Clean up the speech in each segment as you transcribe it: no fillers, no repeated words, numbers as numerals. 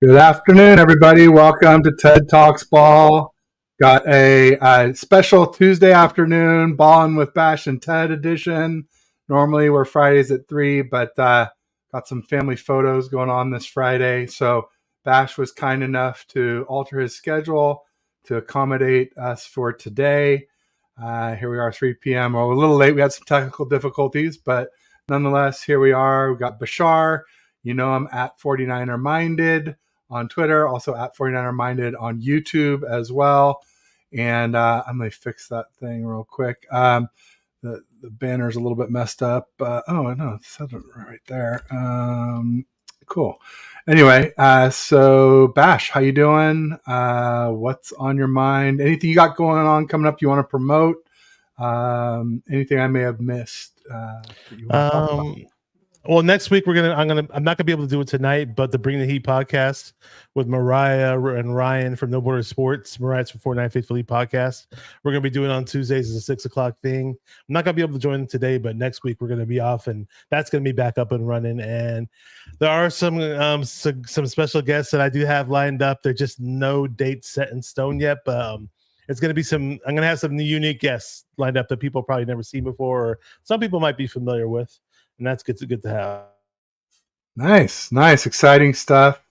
Good afternoon, everybody. Welcome to TED Talks Ball. Got a special Tuesday afternoon Ballin with Bash and Ted edition. Normally we're Fridays at 3, but got some family photos going on this Friday. So Bash was kind enough to alter his schedule to accommodate us for today. Here we are, 3 p.m. We're a little late. We had some technical difficulties, but nonetheless, here we are. We've got Bashar. You know him at 49er Minded on Twitter, also at 49er Minded on YouTube as well. And I'm going to fix that thing real quick. The banner's a little bit messed up. Oh, no, it said it right there. Cool. Anyway, so Bash, how you doing? What's on your mind? Anything you got going on coming up you want to promote? Anything I may have missed that you want to talk about? Well, next week I'm not gonna be able to do it tonight, but the Bring the Heat podcast with Mariah and Ryan from No Border Sports. Mariah's from 49 Faithful Heat podcast. We're gonna be doing it on Tuesdays as a 6:00 thing. I'm not gonna be able to join today, but next week we're gonna be off, and that's gonna be back up and running. And there are some special guests that I do have lined up. There's just no date set in stone yet, but it's going to be I'm going to have some unique guests lined up that people probably never seen before, or some people might be familiar with. And that's good to have. Nice, exciting stuff.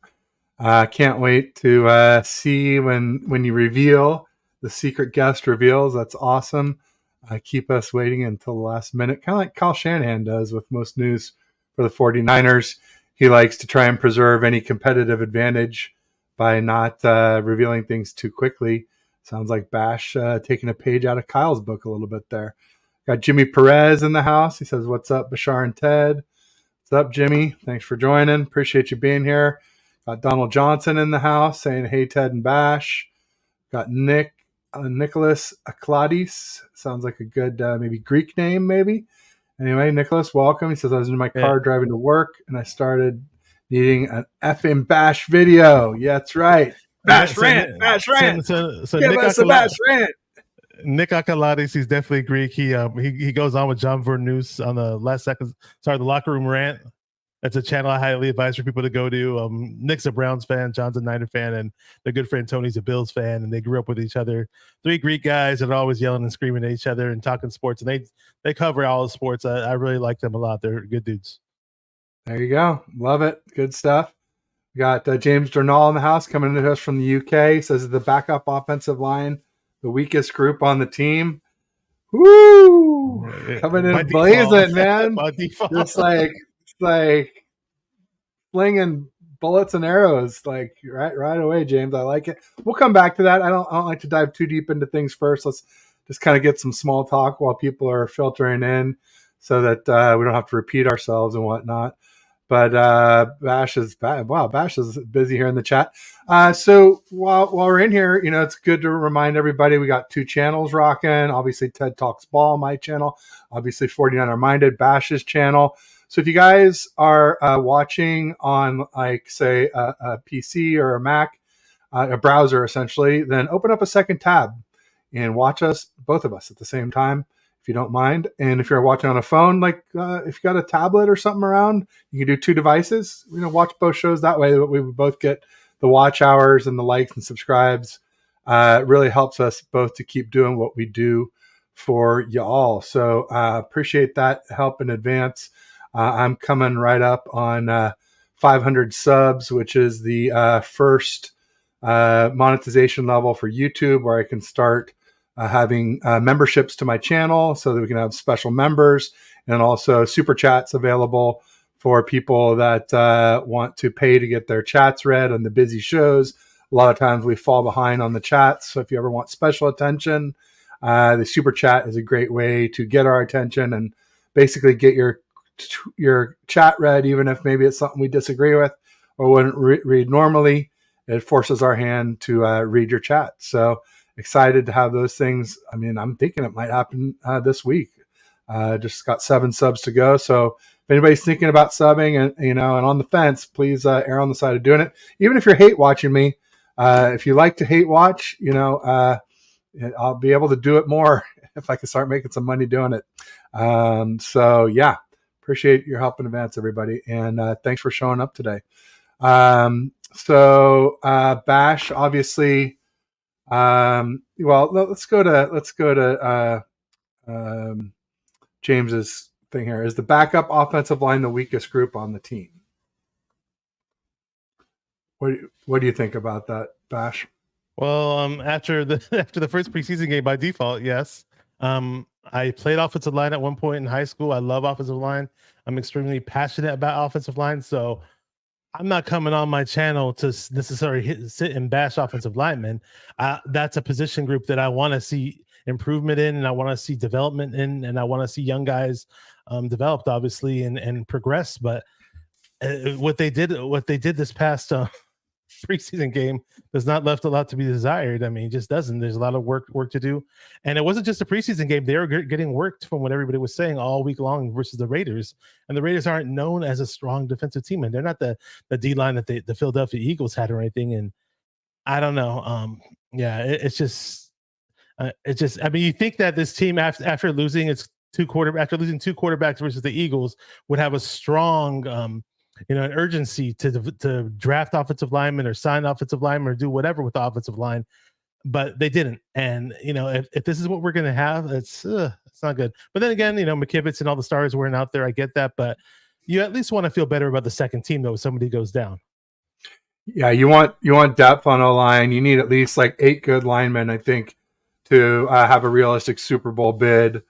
Can't wait to see when you reveal the secret guest reveals. That's awesome. Keep us waiting until the last minute, kind of like Kyle Shanahan does with most news for the 49ers. He likes to try and preserve any competitive advantage by not revealing things too quickly. Sounds like Bash taking a page out of Kyle's book a little bit there. Got Jimmy Perez in the house. He says, "What's up, Bashar and Ted?" What's up, Jimmy? Thanks for joining. Appreciate you being here. Got Donald Johnson in the house saying, "Hey, Ted and Bash." Got Nicholas Akladis. Sounds like a good maybe Greek name, maybe. Anyway, Nicholas, welcome. He says, "I was in my car driving to work, and I started needing an effing Bash video." Yeah, that's right. Bash rant. Give us a Bash rant. Nick Akalatis, he's definitely Greek. He goes on with John Vernoose on the the locker room rant. That's a channel I highly advise for people to go to. Nick's a Browns fan, John's a Niner fan, and their good friend Tony's a Bills fan, and they grew up with each other. 3 Greek guys that are always yelling and screaming at each other and talking sports, and they cover all the sports. I really like them a lot. They're good dudes. There you go. Love it. Good stuff. We got James Durnall in the house coming to us from the UK. Says the backup offensive line, the weakest group on the team. Woo! Coming in blazing, man. Just like flinging bullets and arrows, like right away, James. I like it. We'll come back to that. I don't like to dive too deep into things first. Let's just kind of get some small talk while people are filtering in, so that we don't have to repeat ourselves and whatnot. But Bash is busy here in the chat. So while we're in here, it's good to remind everybody we got 2 channels rocking. Obviously, TED Talks Ball, my channel. Obviously, 49er Minded, Bash's channel. So if you guys are watching on, like, say, a PC or a Mac, a browser essentially, then open up a second tab and watch us, both of us, at the same time, if you don't mind. And if you're watching on a phone, like if you got a tablet or something around, you can do 2 devices. Watch both shows that way. We both get the watch hours and the likes and subscribes. It really helps us both to keep doing what we do for y'all. So appreciate that help in advance. I'm coming right up on 500 subs, which is the first monetization level for YouTube, where I can start having memberships to my channel so that we can have special members, and also super chats available for people that want to pay to get their chats read on the busy shows. A lot of times we fall behind on the chats. So if you ever want special attention, the super chat is a great way to get our attention and basically get your chat read, even if maybe it's something we disagree with or wouldn't read normally. It forces our hand to read your chat. So excited to have those things. I mean, I'm thinking it might happen this week. Just got 7 subs to go. So if anybody's thinking about subbing and on the fence, please err on the side of doing it. Even if you're hate watching me, if you like to hate watch, I'll be able to do it more if I can start making some money doing it. So yeah, appreciate your help in advance, everybody, and thanks for showing up today. So Bash, obviously. Well, let's go to James's thing here. Is the backup offensive line the weakest group on the team? What do you think about that, Bash? Well, after the after the first preseason game, by default, yes. I played offensive line at one point in high school. I love offensive line. I'm extremely passionate about offensive line. So I'm not coming on my channel to necessarily sit and bash offensive linemen. That's a position group that I want to see improvement in, and I want to see development in, and I want to see young guys developed, obviously, and progress. But what they did this past preseason game does not left a lot to be desired. I mean, it just doesn't. There's a lot of work to do, and it wasn't just a preseason game. They were getting worked from what everybody was saying all week long versus the Raiders, and the Raiders aren't known as a strong defensive team, and they're not the D line that the Philadelphia Eagles had or anything. And I don't know. Yeah, it's just. I mean, you think that this team after losing its after losing two quarterbacks versus the Eagles would have a strong an urgency to draft offensive linemen or sign offensive linemen or do whatever with the offensive line, but they didn't. And if this is what we're going to have, it's not good. But then again, McKivitz and all the stars weren't out there. I get that, but you at least want to feel better about the second team though if somebody goes down. Yeah, you want depth on O-line. You need at least like 8 good linemen, I think, to have a realistic Super Bowl bid,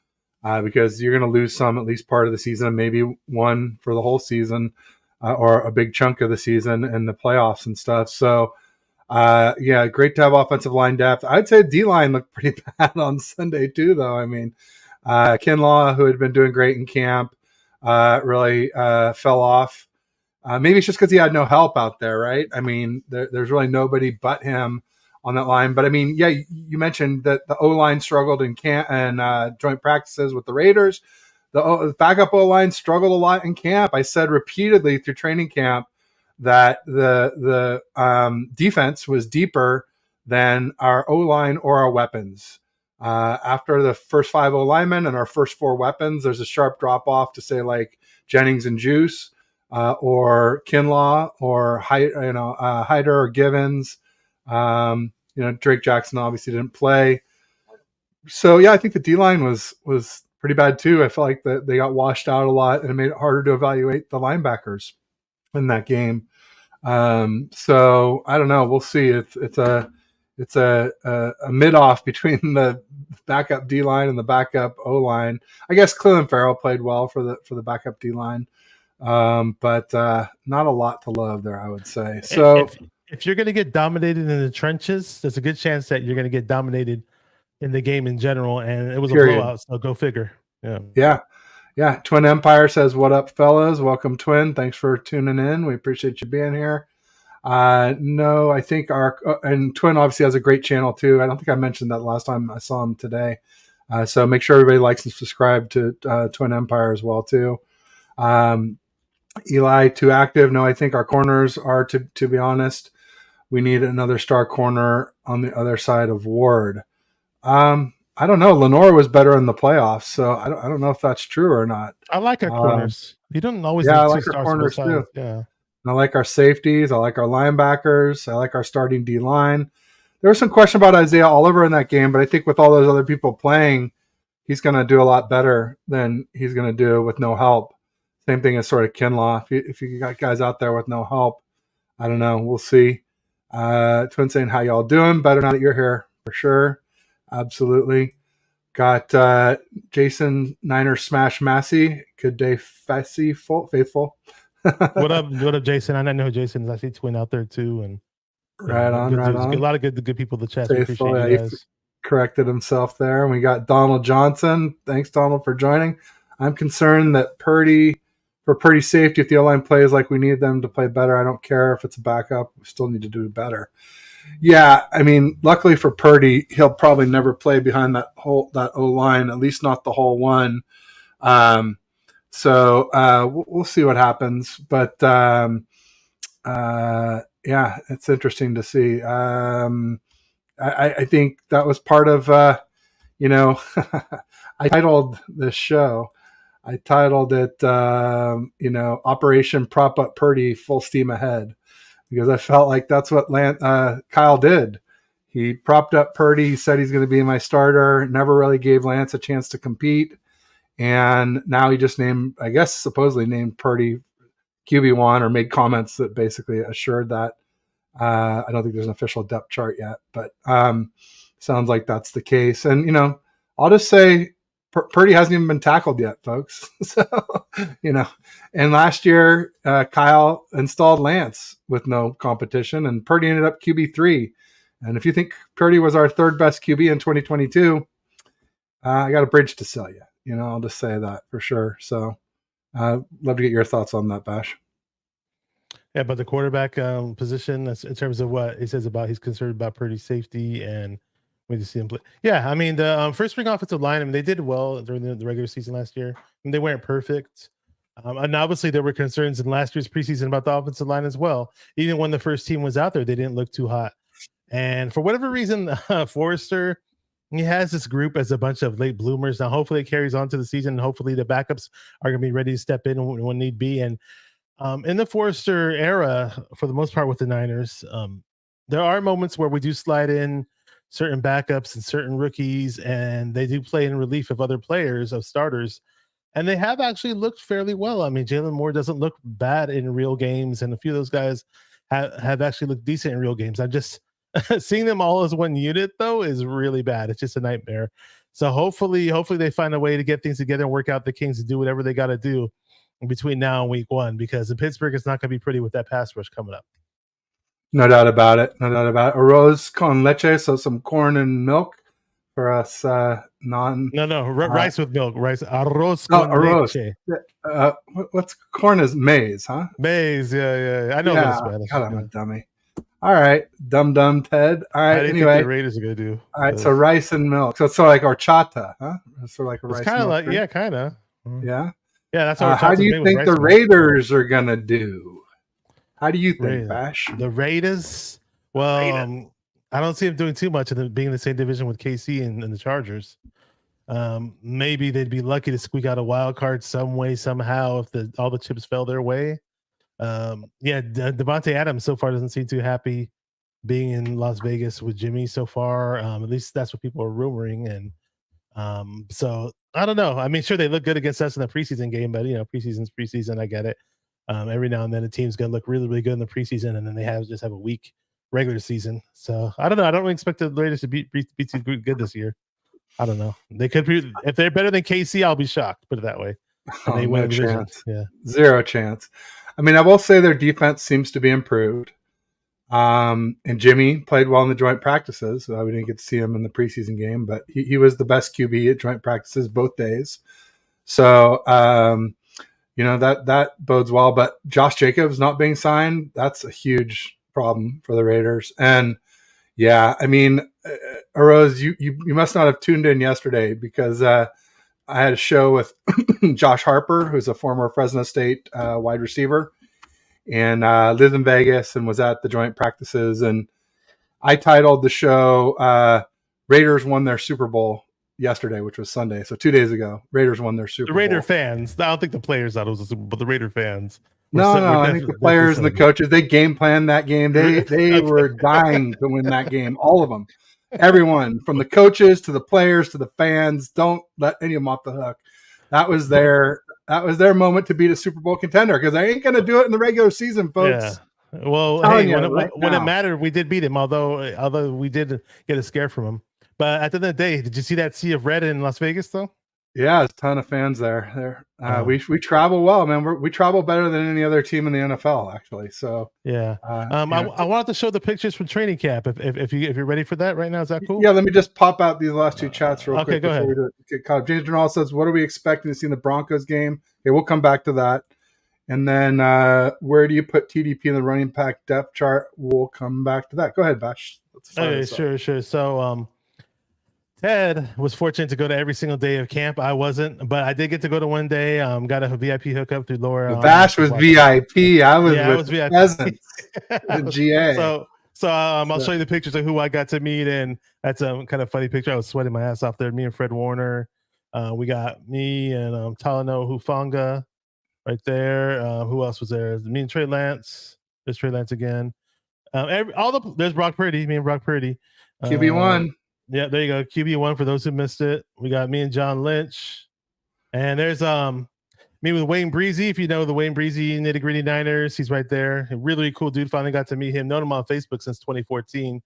because you're going to lose some at least part of the season, maybe one for the whole season, or a big chunk of the season in the playoffs and stuff. So, yeah, great to have offensive line depth. I'd say D-line looked pretty bad on Sunday too, though. I mean, Kinlaw, who had been doing great in camp, really fell off. Maybe it's just because he had no help out there, right? I mean, there's really nobody but him on that line. But I mean, yeah, you mentioned that the O-line struggled in camp and joint practices with the Raiders. The backup O-line struggled a lot in camp. I said repeatedly through training camp that the defense was deeper than our O-line or our weapons. After the first 5 O-linemen and our first 4 weapons, there's a sharp drop off to say like Jennings and Juice, or Kinlaw, or Hyder or Givens. Drake Jackson obviously didn't play. So yeah, I think the D-line was pretty bad too. I felt like that they got washed out a lot, and it made it harder to evaluate the linebackers in that game. So I don't know. We'll see. It's a mid off between the backup D-line and the backup O-line. I guess Clelin Ferrell played well for the backup D-line. But not a lot to love there, I would say. So if you're going to get dominated in the trenches, there's a good chance that you're going to get dominated in the game in general. And it was a blowout, so go figure. Yeah. Twin Empire says, "What up, fellas? Welcome, Twin. Thanks for tuning in. We appreciate you being here." No, I think and Twin obviously has a great channel too. I don't think I mentioned that last time I saw him today. So make sure everybody likes and subscribe to Twin Empire as well too. Eli, too active. No, I think our corners are, to be honest. We need another star corner on the other side of Ward. I don't know. Lenore was better in the playoffs, so I don't know if that's true or not. I like our corners. You don't always need I like our corners too. Yeah. And I like our safeties. I like our linebackers. I like our starting D line. There was some question about Isaiah Oliver in that game, but I think with all those other people playing, he's going to do a lot better than he's going to do with no help. Same thing as sort of Kinlaw. If you got guys out there with no help, I don't know. We'll see. Twin saying, "How y'all doing? Better now that you're here, for sure." Absolutely. Got Jason Niner Smash Massey. Good day, faithful. What up, Jason? I know who Jason is. I see Twin out there too, and right on. A lot of good people in the chat. Faithful, appreciate you guys. He corrected himself there. And we got Donald Johnson. Thanks, Donald, for joining. I'm concerned that for Purdy's safety, if the O-line plays like we need them to play better, I don't care if it's a backup. We still need to do better. Yeah, I mean, luckily for Purdy, he'll probably never play behind that O-line, at least not the whole one. So we'll see what happens. But yeah, it's interesting to see. I think that was part of, I titled this show. I titled it, Operation Prop Up Purdy, Full Steam Ahead, because I felt like that's what Kyle did. He propped up Purdy. He said he's going to be my starter. Never really gave Lance a chance to compete. And now he just supposedly named Purdy QB1, or made comments that basically assured that. I don't think there's an official depth chart yet, but sounds like that's the case. And, I'll just say Purdy hasn't even been tackled yet, folks. So, and last year, Kyle installed Lance with no competition, and Purdy ended up QB3. And if you think Purdy was our third best QB in 2022, I got a bridge to sell you. I'll just say that for sure. So love to get your thoughts on that, Bash. Yeah, but the quarterback position, that's in terms of what he says about, he's concerned about Purdy's safety and when you see him play. Yeah, I mean, the first string offensive line, I mean, they did well during the regular season last year. I mean, they weren't perfect. And obviously there were concerns in last year's preseason about the offensive line as well. Even when the first team was out there, they didn't look too hot. And for whatever reason, Forrester, he has this group as a bunch of late bloomers. Now, hopefully it carries on to the season. And hopefully the backups are going to be ready to step in when need be. And in the Forrester era, for the most part with the Niners, there are moments where we do slide in certain backups and certain rookies, and they do play in relief of other players, of starters. And they have actually looked fairly well. I mean, Jalen Moore doesn't look bad in real games, and a few of those guys have actually looked decent in real games. I'm just seeing them all as one unit, though, is really bad. It's just a nightmare. So hopefully they find a way to get things together and work out the kinks and do whatever they got to do between now and week 1, because in Pittsburgh, it's not going to be pretty with that pass rush coming up. No doubt about it. Arroz con leche, so some corn and milk for us rice with milk. Arroz con leche. What's corn is maize, huh? Maize, yeah. I know that in Spanish. God, I'm a dummy. All right, dumb Ted. All right, anyway, think the Raiders are gonna do. All right, so rice and milk. So it's sort of like horchata, huh? It's sort of like a rice. Kind of like, yeah, kind of. Yeah. Yeah, that's how do you think the Raiders are gonna do? How do you think, Bash? The Raiders? Well, I don't see them doing too much of being in the same division with KC and the Chargers. Maybe they'd be lucky to squeak out a wild card some way, somehow, if all the chips fell their way. Devontae Adams so far doesn't seem too happy being in Las Vegas with Jimmy so far. At least that's what people are rumoring. And so I don't know. I mean, sure, they look good against us in the preseason game, but preseason's preseason. I get it. Every now and then a team's gonna look really, really good in the preseason, and then they just have a weak regular season. So I don't know. I don't really expect the Raiders to be too good this year. I don't know. They could be, if they're better than KC, I'll be shocked. Put it that way. And they win the division. Yeah, 0 chance. I mean, I will say their defense seems to be improved. And Jimmy played well in the joint practices. We didn't get to see him in the preseason game, but he was the best QB at joint practices both days. So, that bodes well. But Josh Jacobs not being signed, that's a huge problem for the Raiders. And yeah, I mean, Arroz, you must not have tuned in yesterday, because I had a show with Josh Harper, who's a former Fresno State wide receiver, and lives in Vegas and was at the joint practices. And I titled the show Raiders won their Super Bowl yesterday, which was Sunday. So 2 days ago, Raiders won their Super Bowl. The Raider fans. I don't think the players thought it was a Super Bowl, but the Raider fans. No, I think the players and the coaches, they game planned that game. They were dying to win that game. All of them. Everyone, from the coaches to the players to the fans, don't let any of them off the hook. That was their moment to beat a Super Bowl contender, because they ain't going to do it in the regular season, folks. Yeah. Well, hey, when it mattered, we did beat him, although we did get a scare from him. But at the end of the day, did you see that sea of red in Las Vegas, though? Yeah, there's a ton of fans there. We travel well, man. We travel better than any other team in the NFL, actually. So yeah. I wanted to show the pictures from training camp. If you're ready for that right now, is that cool? Yeah. Let me just pop out these last two chats real quick. Go ahead. We get caught up. James Journal says, "What are we expecting to see in the Broncos game?" Okay, we'll come back to that. And then where do you put TDP in the running back depth chart? We'll come back to that. Go ahead, Bash. Okay, sure. So Ted was fortunate to go to every single day of camp. I wasn't, but I did get to go to one day. Got a VIP hookup through Laura. Bash was VIP. I was VIP. Peasants, the GA. So I'll show you the pictures of who I got to meet, and that's a kind of funny picture. I was sweating my ass off there. Me and Fred Warner. We got me and Talano Hufanga right there. Who else was there? Me and Trey Lance. There's Trey Lance again. There's Brock Purdy. Me and Brock Purdy. QB1. Yeah, there you go. QB1 for those who missed it. We got me and John Lynch, and there's me with Wayne Breezy. If you know the Wayne Breezy Nitty Gritty Niners, he's right there. A really cool dude. Finally got to meet him. Known him on Facebook since 2014.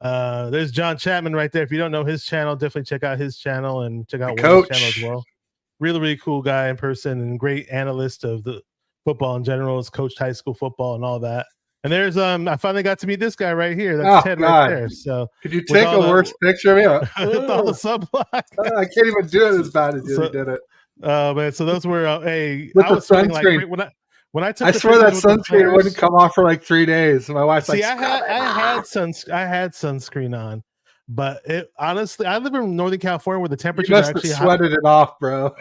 There's John Chapman right there. If you don't know his channel, definitely check out his channel and check out Wayne's channel as well. Really, really cool guy in person and great analyst of the football in general. Has coached high school football and all that. And there's I finally got to meet this guy right here. That's Ted right there. So could you take a worse picture of me? With all the subblock. I can't even do it as bad as you did it. Man, so those were I was sunscreen. Like, when I took I swear that sunscreen wouldn't come off for like 3 days. My wife's like, I had sunscreen on, but honestly, I live in Northern California where the temperature actually sweated it off, bro.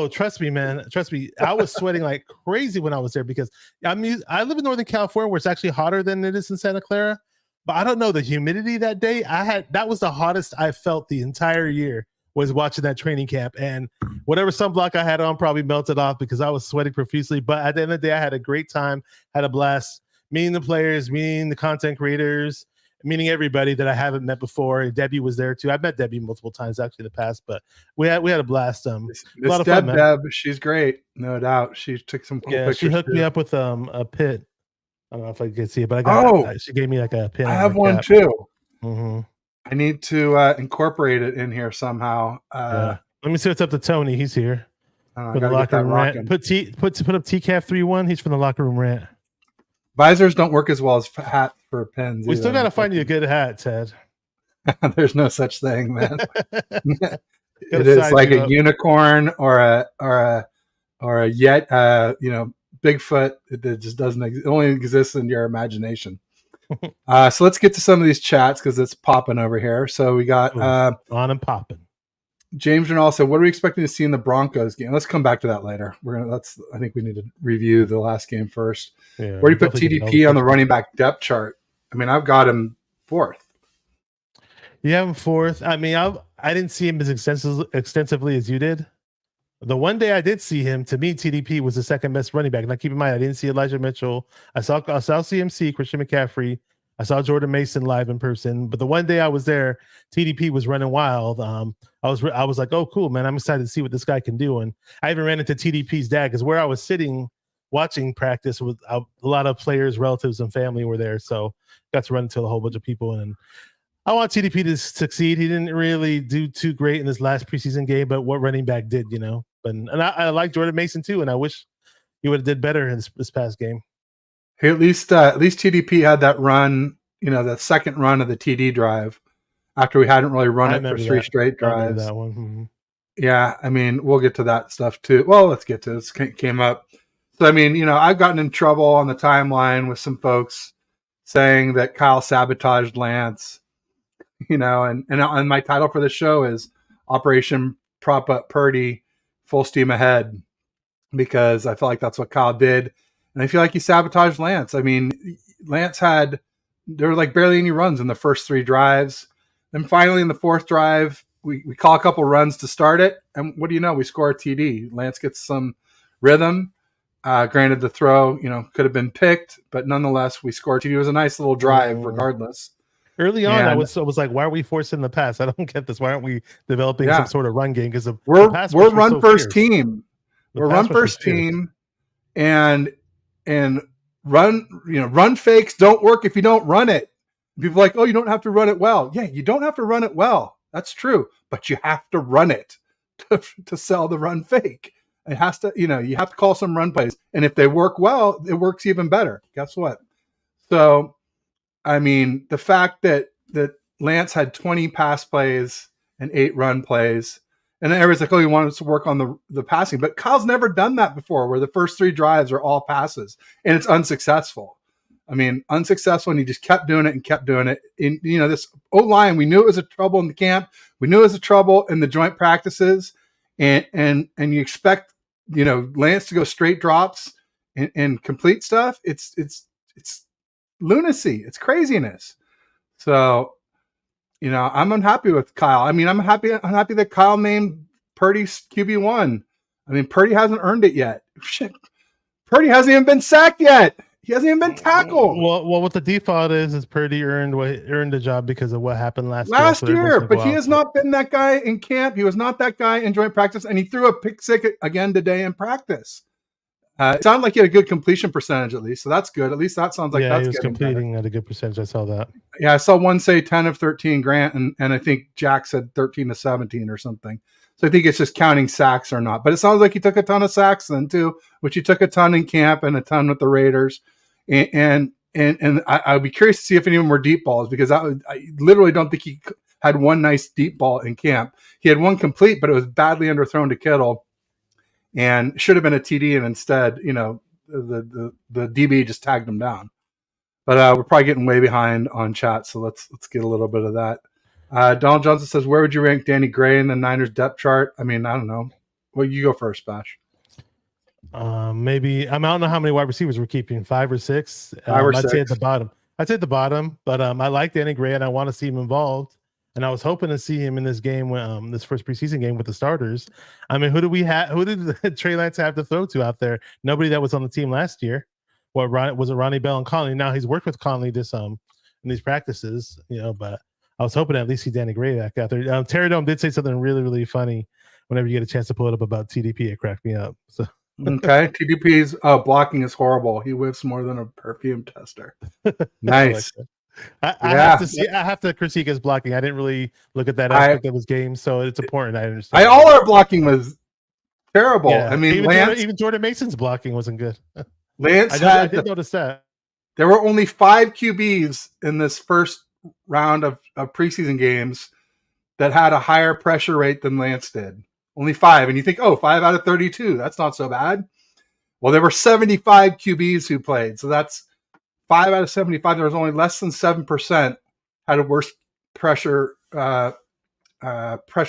Trust me, man. Trust me. I was sweating like crazy when I was there because I live in Northern California where it's actually hotter than it is in Santa Clara. But I don't know, the humidity that day, that was the hottest I felt the entire year. Was watching that training camp, and whatever sunblock I had on probably melted off because I was sweating profusely. But at the end of the day, I had a great time, had a blast meeting the players, meeting the content creators, meeting everybody that I haven't met before. Debbie was there too. I've met Debbie multiple times actually in the past, but we had a blast. A lot of fun, man. Deb, she's great, no doubt. She took some cool pictures. She hooked me up with a pit. I don't know if I can see it, but she gave me like a pin. I have one too. Mm-hmm. I need to incorporate it in here somehow. Let me see what's up to Tony. He's here. For the locker room rant. Put up TCAF 3-1. He's from the locker room rant. Visors don't work as well as hats for pins. We still got to find you a good hat, Ted. There's no such thing, man. It is like a unicorn or a yet Bigfoot. It just doesn't. It only exists in your imagination. So let's get to some of these chats because it's popping over here. So we got on and popping. James Renal said, "What are we expecting to see in the Broncos game?" Let's come back to that later. I think we need to review the last game first. Yeah, where do you put TDP on the running back depth chart? I mean, I've got him 4th. You have him 4th. I mean, I didn't see him as extensively as you did. The one day I did see him, to me, TDP was the second best running back. Now, keep in mind, I didn't see Elijah Mitchell. I saw CMC, Christian McCaffrey. I saw Jordan Mason live in person. But the one day I was there, TDP was running wild. I was like, oh, cool, man. I'm excited to see what this guy can do. And I even ran into TDP's dad because where I was sitting watching practice with a lot of players, relatives, and family were there. So got to run into a whole bunch of people. And I want TDP to succeed. He didn't really do too great in his last preseason game, but what running back did, And I like Jordan Mason too, and I wish he would have did better in this past game. Hey, at least TDP had that run, the second run of the TD drive after we hadn't really run it for 3 straight drives. That one. Mm-hmm. Yeah, I mean, we'll get to that stuff too. Well, let's get to this. Came up. So, I mean, I've gotten in trouble on the timeline with some folks saying that Kyle sabotaged Lance, and my title for the show is Operation Prop Up Purdy, full steam ahead, because I feel like that's what Kyle did. And I feel like he sabotaged Lance. I mean, there were like barely any runs in the first 3 drives. Then finally in the 4th drive, we call a couple runs to start it. And what do you know? We score a TD. Lance gets some rhythm. Granted, the throw, could have been picked, but nonetheless, we scored TD. It was a nice little drive regardless. Early on, I was like, why are we forcing the pass? I don't get this. Why aren't we developing some sort of run game? Because we're run first team. We're run first team, and run fakes don't work if you don't run it. People are like, oh, you don't have to run it well. Yeah, you don't have to run it well. That's true, but you have to run it to sell the run fake. It has to, you have to call some run plays, and if they work well, it works even better. Guess what? So, I mean, the fact that Lance had 20 pass plays and 8 run plays, and then everybody's like, oh, he wanted to work on the passing. But Kyle's never done that before, where the first 3 drives are all passes, and it's unsuccessful. I mean, unsuccessful, and he just kept doing it and kept doing it. And, this O-line, we knew it was a trouble in the camp. We knew it was a trouble in the joint practices. And you expect, Lance to go straight drops and complete stuff. It's lunacy. It's craziness. So, I'm unhappy with Kyle. I mean, I'm happy that Kyle named Purdy QB1. I mean, Purdy hasn't earned it yet. Shit. Purdy hasn't even been sacked yet. He hasn't even been tackled Well, what the default is Purdy earned the job because of what happened last year. last year, but he has not been that guy in camp. He was not that guy in joint practice, and he threw a pick six again today in practice. It sounded like he had a good completion percentage at least, so that's good. At least that sounds like that's he was completing better. at a good percentage. I saw that. Yeah, I saw one say 10 of 13 Grant, and I think Jack said 13 to 17 or something. So I think it's just counting sacks or not. But it sounds like he took a ton of sacks then too, which he took a ton in camp and a ton with the Raiders. And I would be curious to see if any of them were deep balls, because I literally don't think he had one nice deep ball in camp. He had one complete, but it was badly underthrown to Kittle and should have been a TD. And instead, the DB just tagged him down. But we're probably getting way behind on chat, so let's get a little bit of that. Donald Johnson says, where would you rank Danny Gray in the Niners depth chart? I mean, I don't know. Well, you go first, Bash. Maybe I don't know how many wide receivers we're keeping, 5 or 6. 5 or 6. I'd say at the bottom. But I like Danny Gray and I want to see him involved. And I was hoping to see him in this game, this first preseason game with the starters. I mean, who did Trey Lance have to throw to out there? Nobody that was on the team last year. Was it Ronnie Bell and Conley? Now he's worked with Conley in these practices, but I was hoping to at least see Danny Gray back out there. Terry Dome did say something really, really funny whenever you get a chance to pull it up about TDP. It cracked me up. So okay, TDP's blocking is horrible. He whiffs more than a perfume tester. Nice. I have to critique his blocking. I didn't really look at that aspect of his game, so it's important. I understand. All our blocking was terrible. Yeah. I mean, even Jordan Mason's blocking wasn't good. Lance I did notice that. There were only 5 QBs in this first round of preseason games that had a higher pressure rate than Lance did. Only 5. And you think, 5 out of 32. That's not so bad. Well, there were 75 QBs who played. So that's 5 out of 75. There was only less than 7% had a worse pressure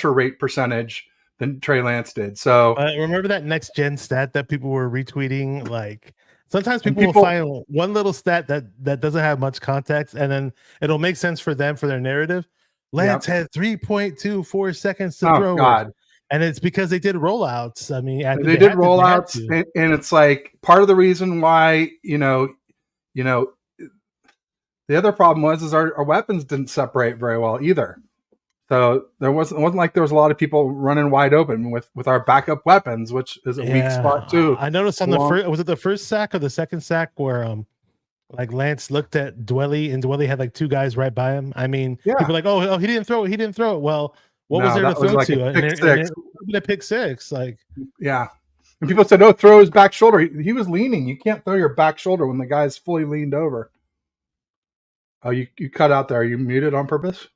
rate percentage than Trey Lance did. So remember that next gen stat that people were retweeting? Like, sometimes people will find one little stat that doesn't have much context, and then it'll make sense for them for their narrative. Lance had 3.24 seconds to throw. God. And it's because they did rollouts. I mean, they did rollouts, and it's like part of the reason why the other problem was our weapons didn't separate very well either. So it wasn't like there was a lot of people running wide open with our backup weapons, which is a weak spot too. I noticed on was it the first sack or the second sack where like Lance looked at Dwelly and Dwelly had like 2 guys right by him. I mean, people were like, oh, he didn't throw it. Well, what was there to throw to? A pick six. Like, yeah. And people said, throw his back shoulder. He was leaning. You can't throw your back shoulder when the guy's fully leaned over. Oh, you cut out there. Are you muted on purpose?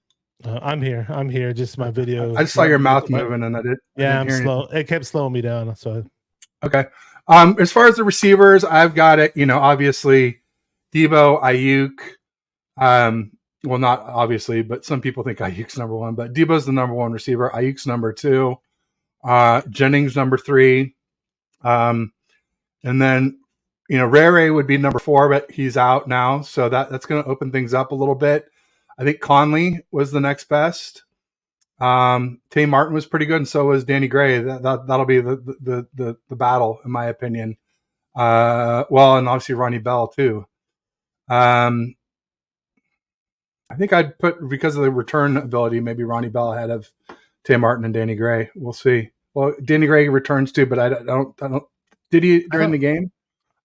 I'm here. Just my video. I just saw your mouth moving, and I did. Yeah, I'm slow. It kept slowing me down. So, okay. As far as the receivers, I've got it. Obviously, Debo, Ayuk. Well, not obviously, but some people think Ayuk's number 1. But Debo's the number 1 receiver. Ayuk's number 2. Jennings number 3. And then Ray would be number 4, but he's out now, so that's going to open things up a little bit. I think Conley was the next best. Tay Martin was pretty good, and so was Danny Gray. That'll be the battle, in my opinion. Well, and obviously Ronnie Bell too. I think I'd put, because of the return ability, maybe Ronnie Bell ahead of Tay Martin and Danny Gray. We'll see. Well, Danny Gray returns too, but I don't. Did he during the game?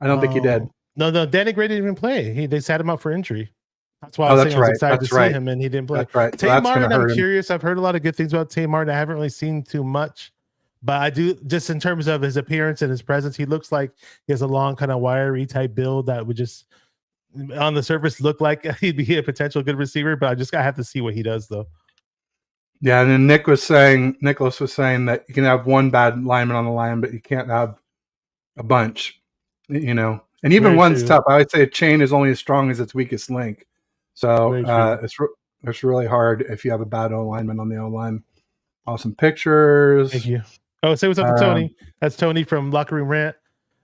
I don't think he did. No, Danny Gray didn't even play. They sat him out for injury. That's why I was excited to see him, and he didn't play. That's right. Tay Martin, I'm curious. I've heard a lot of good things about Tay Martin. I haven't really seen too much, but I do, just in terms of his appearance and his presence, he looks like he has a long, kind of wiry type build that would just, on the surface, look like he'd be a potential good receiver. But I have to see what he does, though. Yeah, and then Nicholas was saying that you can have one bad lineman on the line, but you can't have a bunch. And even Very one's true. tough. I would say a chain is only as strong as its weakest link. So it's really hard if you have a bad O lineman on the O line. Awesome pictures. Thank you. Oh, say what's up to Tony. That's Tony from Locker Room Rant.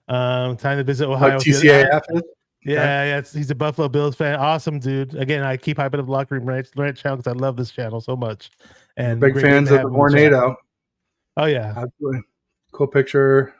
Time to visit Ohio. TCAF is? Yeah, he's a Buffalo Bills fan. Awesome, dude. Again, I keep hyping up the Locker Room Rant channel because I love this channel so much. And big fans of the Tornado. Oh yeah, absolutely. Cool picture.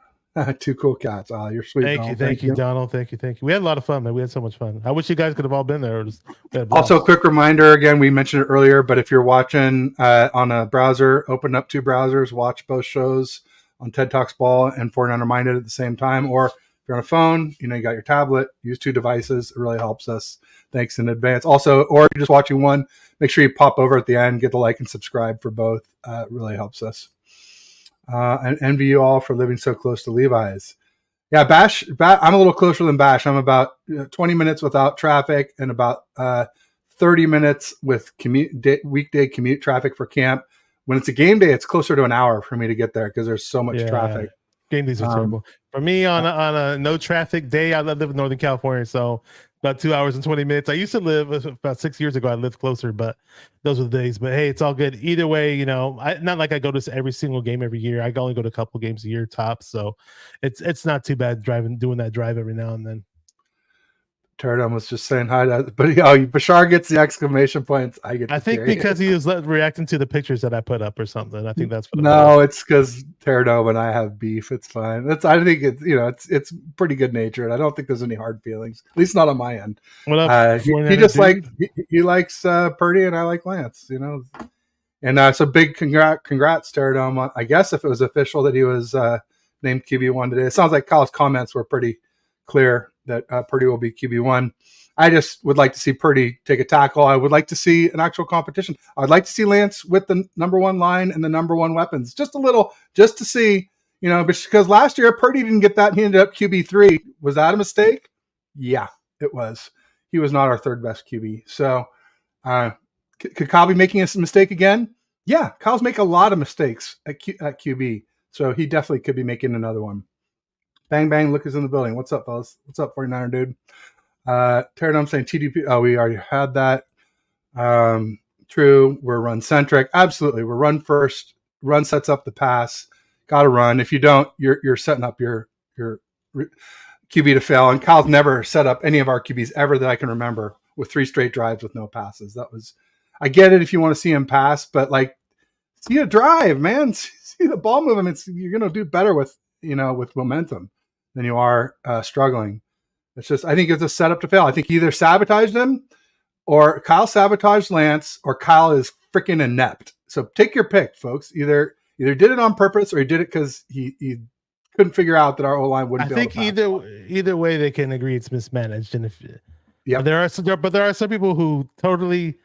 Two cool cats. Oh, you're sweet. Thank you, Donald. thank you, Donald. Thank you, thank you. We had a lot of fun, man. We had so much fun. I wish you guys could have all been there. We had a blast. Also, quick reminder again, we mentioned it earlier, but if you're watching on a browser, open up two browsers, watch both shows on TED Talks Ball and 49er Minded at the same time. Or if you're on a phone, you got your tablet, use two devices. It really helps us. Thanks in advance. Also, or if you're just watching one, make sure you pop over at the end, get the like and subscribe for both. It really helps us. And envy you all for living so close to Levi's. Yeah, Bash, I'm a little closer than Bash. I'm about 20 minutes without traffic and about 30 minutes with weekday commute traffic for camp. When it's a game day, it's closer to an hour for me to get there because there's so much traffic. Game days are terrible. For me, on a no traffic day, I live in Northern California, so about 2 hours and 20 minutes. I used to live about 6 years ago. I lived closer, but those were the days. But hey, it's all good. Either way, not like I go to every single game every year. I only go to a couple games a year tops, so it's not too bad doing that drive every now and then. Pterodon was just saying hi, but Bashar gets the exclamation points. I think because he was reacting to the pictures that I put up or something. I think that's what. No, it's because Pterodon and I have beef. It's fine. I think it's pretty good natured. I don't think there's any hard feelings, at least not on my end. What up? He just he likes Purdy and I like Lance. And so big congrats, Pterodon. I guess if it was official that he was named QB1 today, it sounds like Kyle's comments were pretty clear that Purdy will be QB1. I just would like to see Purdy take a tackle. I would like to see an actual competition. I would like to see Lance with the number one line and the number one weapons. Just a little, just to see, because last year Purdy didn't get that. He ended up QB3. Was that a mistake? Yeah, it was. He was not our third best QB. So could Kyle be making a mistake again? Yeah, Kyle's make a lot of mistakes at QB. So he definitely could be making another one. Bang, bang, look who's in the building. What's up, fellas? What's up, 49er dude? Pterodon saying TDP. Oh, we already had that. True. We're run centric. Absolutely. We're run first. Run sets up the pass. Got to run. If you don't, you're setting up your QB to fail. And Kyle's never set up any of our QBs ever that I can remember with 3 straight drives with no passes. I get it if you want to see him pass, but see a drive, man. See the ball movement. You're going to do better with momentum than you are struggling. It's just, I think it's a setup to fail. I think he either sabotaged him or Kyle sabotaged Lance or Kyle is freaking inept. So take your pick, folks. Either did it on purpose or he did it because he couldn't figure out that our O-line wouldn't. I think either way they can agree it's mismanaged. And there are some people who totally,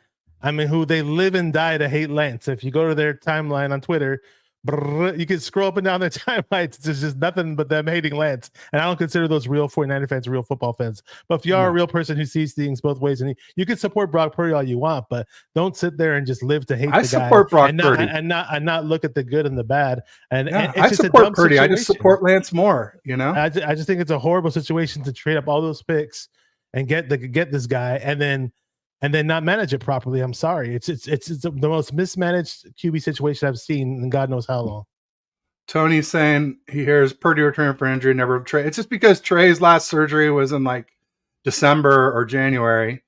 who they live and die to hate Lance. If you go to their timeline on Twitter, you can scroll up and down their timelines. It's just nothing but them hating Lance. And I don't consider those real 49er fans real football fans. But if you are a real person who sees things both ways, and you can support Brock Purdy all you want, but don't sit there and just live to hate the guy. I support Brock Purdy. And not look at the good and the bad. And I support Purdy. I just support Lance more, I just think it's a horrible situation to trade up all those picks and get this guy and then not manage it properly. I'm sorry. It's the most mismanaged QB situation I've seen in God knows how long. Tony's saying he hears Purdy return for injury, never Trey. It's just because Trey's last surgery was in December or January,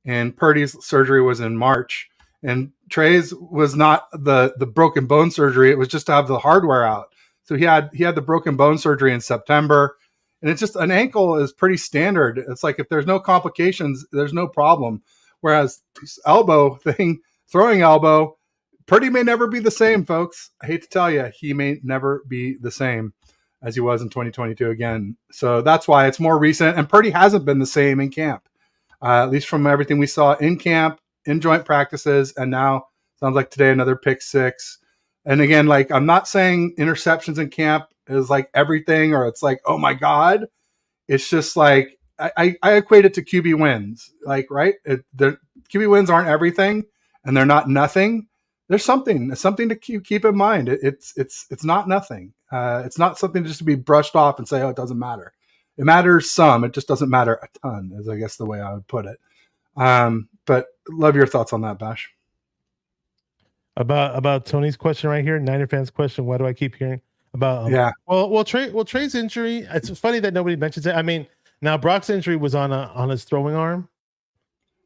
and Purdy's surgery was in March. And Trey's was not the broken bone surgery. It was just to have the hardware out. So he had the broken bone surgery in September. And it's just an ankle is pretty standard. It's like if there's no complications, there's no problem. Whereas this elbow thing, throwing elbow, Purdy may never be the same, folks. I hate to tell you, he may never be the same as he was in 2022 again. So that's why it's more recent. And Purdy hasn't been the same in camp, at least from everything we saw in camp, in joint practices, and now sounds like today another pick 6. And again, I'm not saying interceptions in camp is everything or it's oh my God. It's just I equate it to QB wins, right? The QB wins aren't everything, and they're not nothing. There's something to keep in mind. It's not nothing. It's not something just to be brushed off and say, oh, it doesn't matter. It matters some. It just doesn't matter a ton, is I guess the way I would put it. But love your thoughts on that, Bash. About Tony's question right here, Niner fans' question. Why do I keep hearing about? Well, Trey's injury. It's funny that nobody mentions it. Now Brock's injury was on his throwing arm,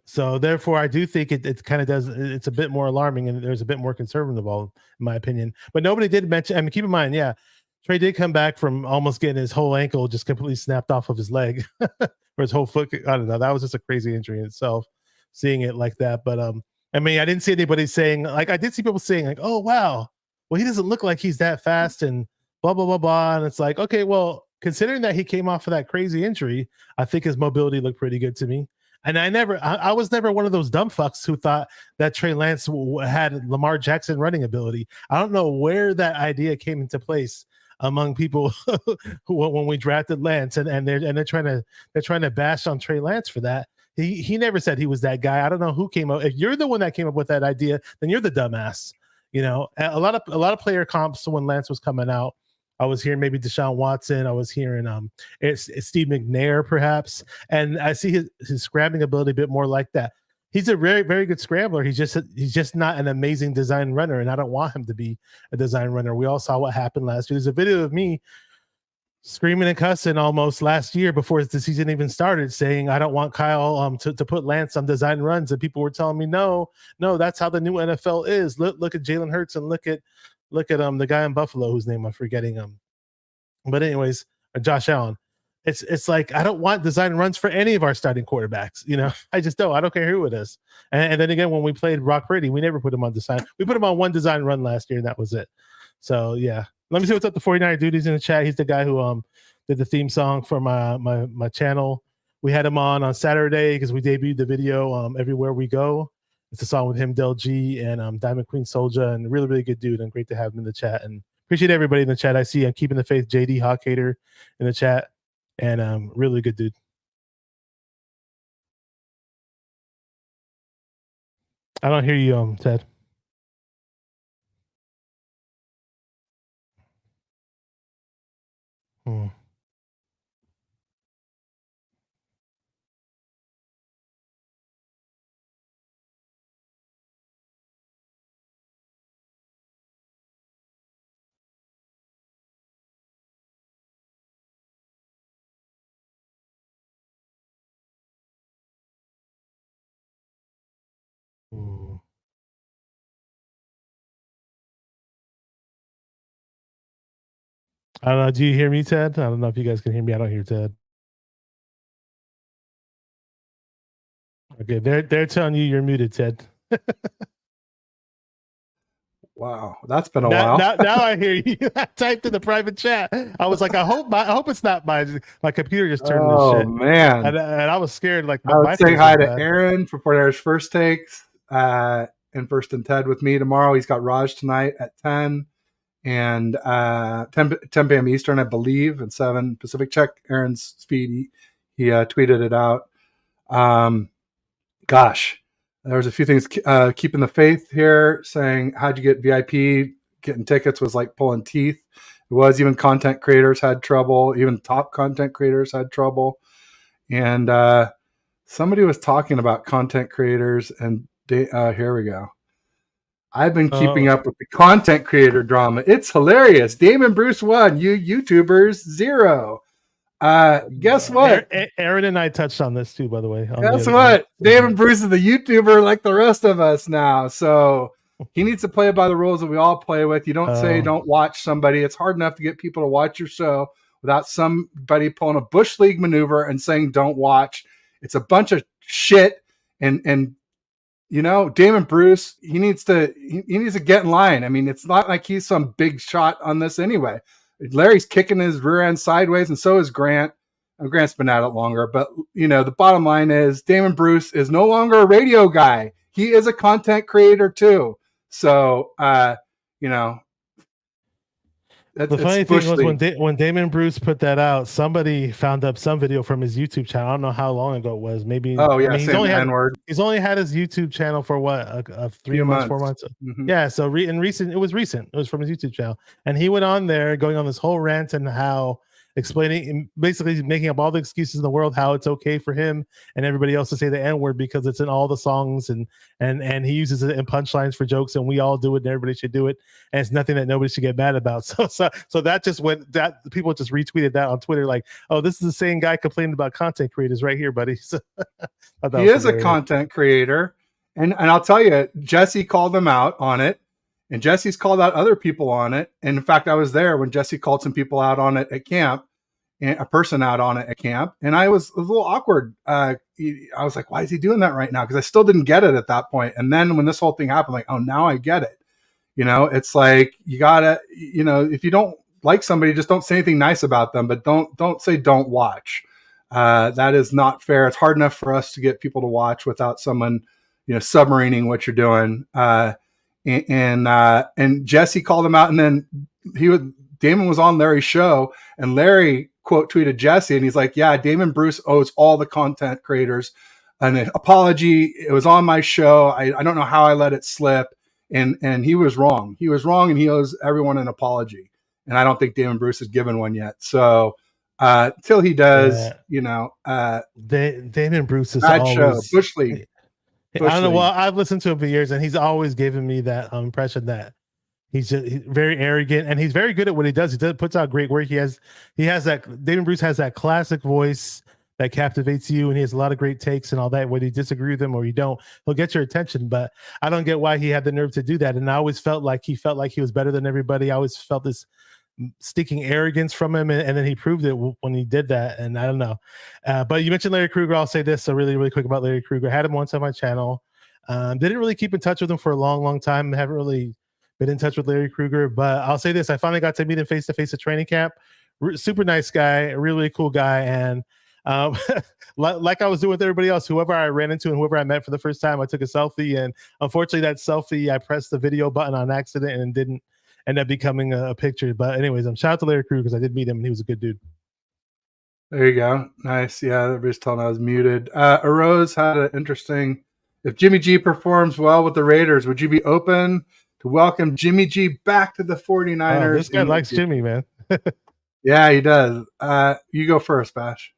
so therefore I do think it kind of does. It's a bit more alarming, and there's a bit more conservative involved, in my opinion. But nobody did mention. Keep in mind, Trey did come back from almost getting his whole ankle just completely snapped off of his leg or his whole foot. I don't know. That was just a crazy injury in itself, seeing it like that. But I mean, I didn't see anybody saying, like, I did see people saying, like, oh, wow, well, he doesn't look like he's that fast and blah, blah, blah, blah. And it's like, okay, well, considering that he came off of that crazy injury, I think his mobility looked pretty good to me. And I was never one of those dumb fucks who thought that Trey Lance had Lamar Jackson running ability. I don't know where that idea came into place among people when we drafted Lance, and they're trying to bash on Trey Lance for that. He never said he was that guy. I don't know who came up. If you're the one that came up with that idea, then you're the dumbass. You know, a lot of player comps when Lance was coming out. I was hearing maybe Deshaun Watson. I was hearing it's Steve McNair perhaps, and I see his scrambling ability a bit more like that. He's a very, very good scrambler. He's just not an amazing design runner, and I don't want him to be a design runner. We all saw what happened last year. There's a video of me screaming and cussing almost last year before the season even started, saying I don't want Kyle to put Lance on design runs, and people were telling me no, that's how the new NFL is. Look at Jalen Hurts and look at the guy in Buffalo whose name I'm forgetting. But anyways, Josh Allen. It's like I don't want design runs for any of our starting quarterbacks. You know, I just don't. I don't care who it is. And then again, when we played Brock Purdy, we never put him on design. We put him on one design run last year, and that was it. So yeah, let me see what's up. The 49er dude is in the chat. He's the guy who did the theme song for my channel. We had him on Saturday because we debuted the video Everywhere We Go. It's a song with him, Del G, and Diamond Queen Soldier, and really, really good dude, and great to have him in the chat. And appreciate everybody in the chat. I see I'm keeping the faith, JD Hawkhater in the chat, and really good dude. I don't hear you, Ted. Hmm. Hmm. I don't know. Do you hear me, Ted? I don't know if you guys can hear me. I don't hear Ted. Okay, they're telling you you're muted, Ted. Wow, that's been a while. Now I hear you. I typed in the private chat. I was like, I hope it's not my computer just turned this shit. Oh man, and I was scared. Like I would say hi to Aaron for 49ers First Takes and First and Ted with me tomorrow. He's got Raj tonight at 10 and 10 p.m. Eastern, I believe, and 7 Pacific. Check Aaron's feed. He tweeted it out. Gosh, there was a few things. Keeping the faith here, saying how'd you get VIP? Getting tickets was like pulling teeth. It was. Even content creators had trouble. Even top content creators had trouble. And somebody was talking about content creators, and here we go. I've been keeping up with the content creator drama. It's hilarious. Damon Bruce 1, you YouTubers 0. Guess what? Aaron and I touched on this too, by the way. Guess what? Damon Bruce is the YouTuber like the rest of us now. So he needs to play by the rules that we all play with. You don't say don't watch somebody. It's hard enough to get people to watch your show without somebody pulling a Bush League maneuver and saying don't watch. It's a bunch of shit. And you know, Damon Bruce, he needs to get in line. I mean, it's not like he's some big shot on this anyway. Larry's kicking his rear end sideways, and so is Grant. Grant's been at it longer, but you know, the bottom line is Damon Bruce is no longer a radio guy. He is a content creator too. So, you know, the funny thing was when Damon Bruce put that out, somebody found up some video from his YouTube channel. I don't know how long ago it was. Maybe. Oh yeah, I mean, he's only had his YouTube channel for what 3 months, 4 months. Mm-hmm. Yeah, so recent. It was from his YouTube channel, and he went on there going on this whole rant and how explaining, basically making up all the excuses in the world how it's okay for him and everybody else to say the N-word because it's in all the songs and he uses it in punchlines for jokes and we all do it and everybody should do it and it's nothing that nobody should get mad about. So that just went, that people just retweeted that on Twitter like, oh, this is the same guy complaining about content creators right here, buddy. So, he is a content creator, and I'll tell you, Jesse called him out on it. And Jesse's called out other people on it. And in fact, I was there when Jesse called some people out on it at camp, and a person out on it at camp. And I was a little awkward. I was like, why is he doing that right now? Because I still didn't get it at that point. And then when this whole thing happened, like, oh, now I get it. It's like, you gotta, if you don't like somebody, just don't say anything nice about them, but don't say don't watch. That is not fair. It's hard enough for us to get people to watch without someone, submarining what you're doing. And Jesse called him out, and then Damon was on Larry's show, and Larry quote tweeted Jesse, and he's like, yeah, Damon Bruce owes all the content creators an apology. It was on my show. I don't know how I let it slip. And he was wrong. He was wrong, and he owes everyone an apology. And I don't think Damon Bruce has given one yet. So till he does, Damon Bruce is bad always show. Bush League. I don't know. Well, I've listened to him for years, and he's always given me that impression that he's very arrogant, and he's very good at what he does. He puts out great work. He has that. Damon Bruce has that classic voice that captivates you, and he has a lot of great takes and all that. Whether you disagree with him or you don't, he'll get your attention. But I don't get why he had the nerve to do that. And I always felt like he was better than everybody. I always felt this sticking arrogance from him, and then he proved it when he did that. And I don't know. But you mentioned Larry Krueger. I'll say this so really, really quick about Larry Krueger. I had him once on my channel. Didn't really keep in touch with him for a long, long time. Haven't really been in touch with Larry Krueger. But I'll say this: I finally got to meet him face to face at training camp. Super nice guy, a really, really cool guy, and like I was doing with everybody else, whoever I ran into and whoever I met for the first time, I took a selfie, and unfortunately that selfie, I pressed the video button on accident and didn't end up becoming a picture. But anyways, shout out to Larry Krueger, because I did meet him and he was a good dude. There you go. Nice. Yeah, everybody's telling I was muted. Arose had an interesting, if Jimmy G performs well with the Raiders, would you be open to welcome Jimmy G back to the 49ers? This guy likes Jimmy, man. Yeah, he does. You go first, Bash.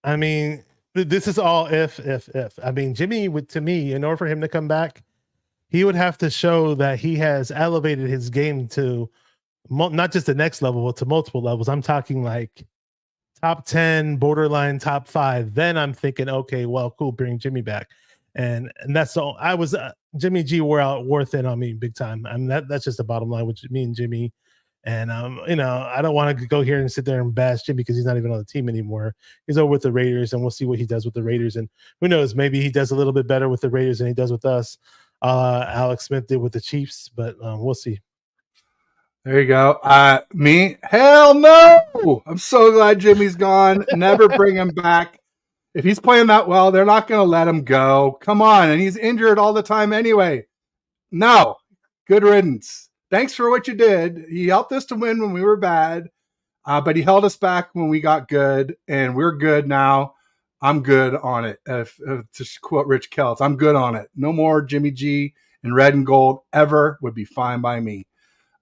I mean, this is all if. I mean, Jimmy would, to me, in order for him to come back, he would have to show that he has elevated his game to not just the next level, but to multiple levels. I'm talking like top 10, borderline top 5. Then I'm thinking, okay, well, cool, bring Jimmy back. And that's all. Jimmy G wore thin on me big time. I mean, that's just the bottom line with me and Jimmy. And I don't want to go here and sit there and bash Jimmy because he's not even on the team anymore. He's over with the Raiders, and we'll see what he does with the Raiders. And who knows, maybe he does a little bit better with the Raiders than he does with us. Alex Smith did with the Chiefs, but we'll see. There you go. Me? Hell no! I'm so glad Jimmy's gone. Never bring him back. If he's playing that well, they're not going to let him go. Come on. And he's injured all the time anyway. No. Good riddance. Thanks for what you did. He helped us to win when we were bad, but he held us back when we got good, and we're good now. I'm good on it. If to quote Rich Kelts, I'm good on it. No more Jimmy G in red and gold ever would be fine by me.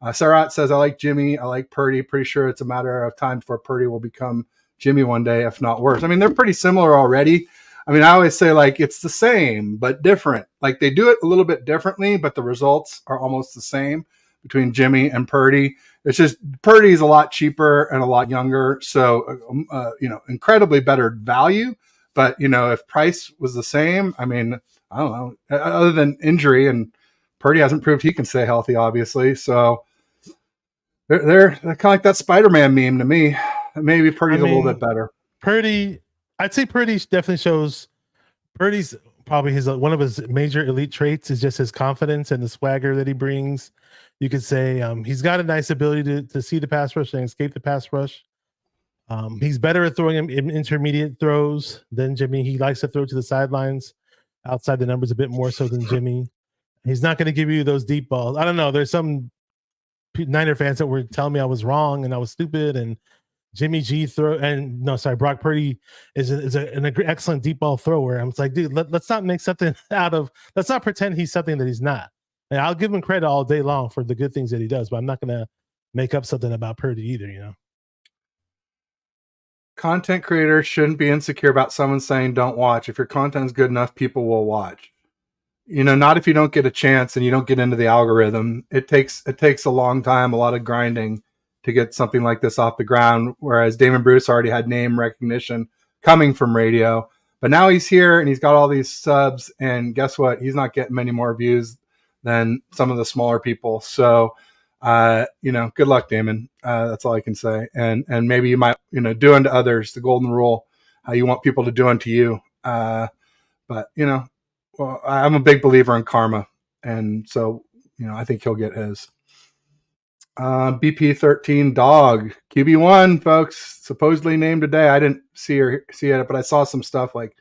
Sarat says, I like Jimmy. I like Purdy. Pretty sure it's a matter of time before Purdy will become Jimmy one day, if not worse. I mean, they're pretty similar already. I mean, I always say, like, it's the same, but different. Like, they do it a little bit differently, but the results are almost the same between Jimmy and Purdy. It's just Purdy's a lot cheaper and a lot younger. So, incredibly better value. But, if price was the same, I mean, I don't know, other than injury, and Purdy hasn't proved he can stay healthy, obviously. So they're kind of like that Spider-Man meme to me. Maybe Purdy's a little bit better. I'd say Purdy definitely shows. Purdy's probably one of his major elite traits is just his confidence and the swagger that he brings. You could say he's got a nice ability to see the pass rush and escape the pass rush. He's better at throwing him in intermediate throws than Jimmy. He likes to throw to the sidelines, outside the numbers a bit more so than Jimmy. He's not going to give you those deep balls. I don't know. There's some Niner fans that were telling me I was wrong and I was stupid. And Brock Purdy is an excellent deep ball thrower. I'm like, dude, let's not make something let's not pretend he's something that he's not. And I'll give him credit all day long for the good things that he does, but I'm not going to make up something about Purdy either, Content creators shouldn't be insecure about someone saying don't watch. If your content's good enough, people will watch. Not if you don't get a chance and you don't get into the algorithm. It takes a long time, a lot of grinding to get something like this off the ground, whereas Damon Bruce already had name recognition coming from radio. But now he's here and he's got all these subs, and guess what? He's not getting many more views than some of the smaller people. So, good luck, Damon. That's all I can say. And maybe you might, do unto others, the golden rule, how you want people to do unto you. But well, I'm a big believer in karma, and so I think he'll get his. BP13 dog QB1, folks, supposedly named today. I didn't see it, but I saw some stuff like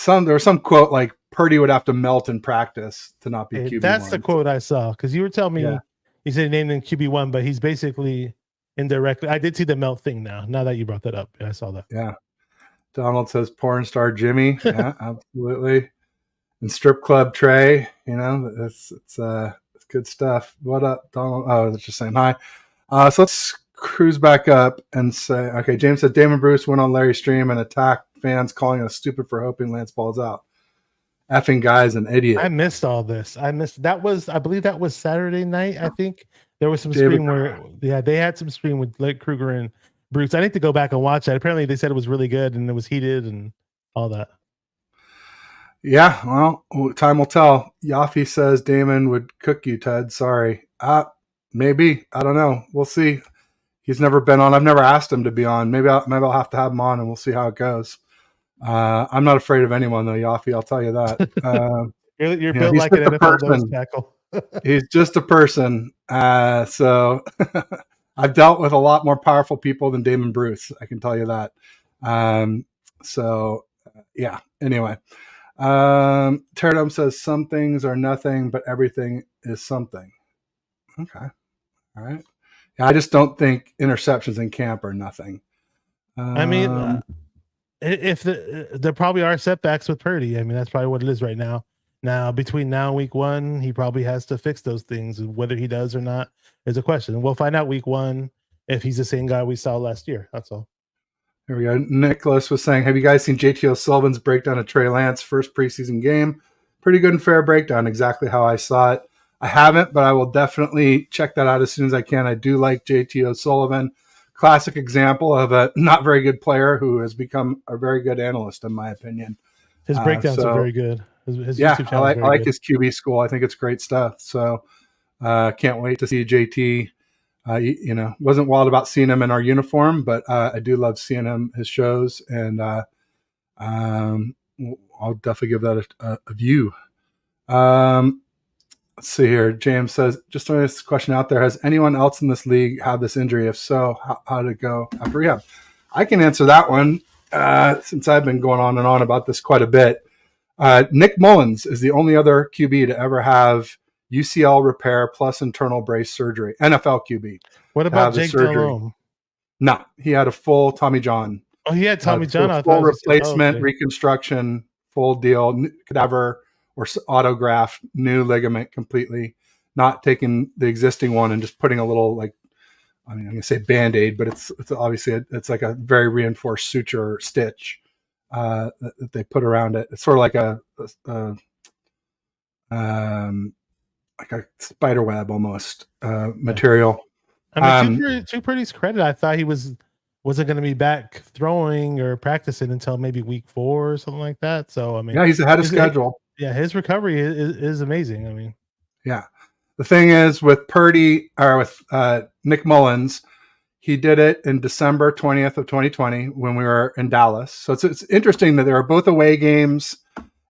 there was some quote like Purdy would have to melt in practice to not be QB1. That's the quote I saw, because you were telling me he said he named him QB1, but he's basically indirectly. I did see the melt thing now that you brought that up. I saw that. Yeah. Donald says porn star Jimmy. Yeah, absolutely. And strip club Trey, it's good stuff. What up, Donald? Oh, it's just saying hi. So let's cruise back up and say, okay, James said Damon Bruce went on Larry's stream and attacked fans, calling us stupid for hoping Lance balls out. Effing guy's an idiot. I missed all this. I believe that was Saturday night. I think there was some stream where, they had some stream with Blake Kruger and Bruce. I need to go back and watch that. Apparently they said it was really good and it was heated and all that. Yeah, well, time will tell. Yaffe says Damon would cook you, Ted. Sorry. Maybe. I don't know. We'll see. He's never been on. I've never asked him to be on. Maybe I'll have to have him on and we'll see how it goes. I'm not afraid of anyone though, Yaffe. I'll tell you that. You're built like an NFL nose tackle. He's just a person. So I've dealt with a lot more powerful people than Damon Bruce. I can tell you that. Yeah. Anyway. Teradome says some things are nothing, but everything is something. Okay. All right. Yeah, I just don't think interceptions in camp are nothing. I mean, if there probably are setbacks with Purdy. I mean, that's probably what it is right now. Now, between now and week 1, he probably has to fix those things. Whether he does or not is a question. And we'll find out week 1 if he's the same guy we saw last year. That's all. Here we go. Nicholas was saying, have you guys seen JT O'Sullivan's breakdown of Trey Lance first preseason game? Pretty good and fair breakdown, exactly how I saw it. I haven't, but I will definitely check that out as soon as I can. I do like JT O'Sullivan. Classic example of a not very good player who has become a very good analyst, in my opinion. His breakdowns are very good. His YouTube channel I like his QB school. I think it's great stuff. So can't wait to see JT. Wasn't wild about seeing him in our uniform, but I do love seeing his shows, and I'll definitely give that a view. Let's see here. James says, just throwing this question out there, has anyone else in this league had this injury? If so, how did it go after rehab? I can answer that one since I've been going on and on about this quite a bit. Nick Mullins is the only other QB to ever have UCL repair plus internal brace surgery. NFL QB. What about Jake Delhomme? No, he had a full Tommy John. Oh, he had Tommy John. Full replacement, reconstruction, full deal, cadaver or autograft, new ligament completely. Not taking the existing one and just putting a little I'm going to say Band-Aid, but it's obviously it's like a very reinforced suture or stitch that they put around it. It's sort of like a spider web almost material. I mean, to Purdy's credit, I thought he wasn't going to be back throwing or practicing until maybe week 4 or something like that. So I mean, yeah, he's ahead of schedule. Yeah, his recovery is amazing. I mean, yeah. The thing is with Purdy or with Nick Mullins, he did it in December 20th of 2020 when we were in Dallas. So it's interesting that there are both away games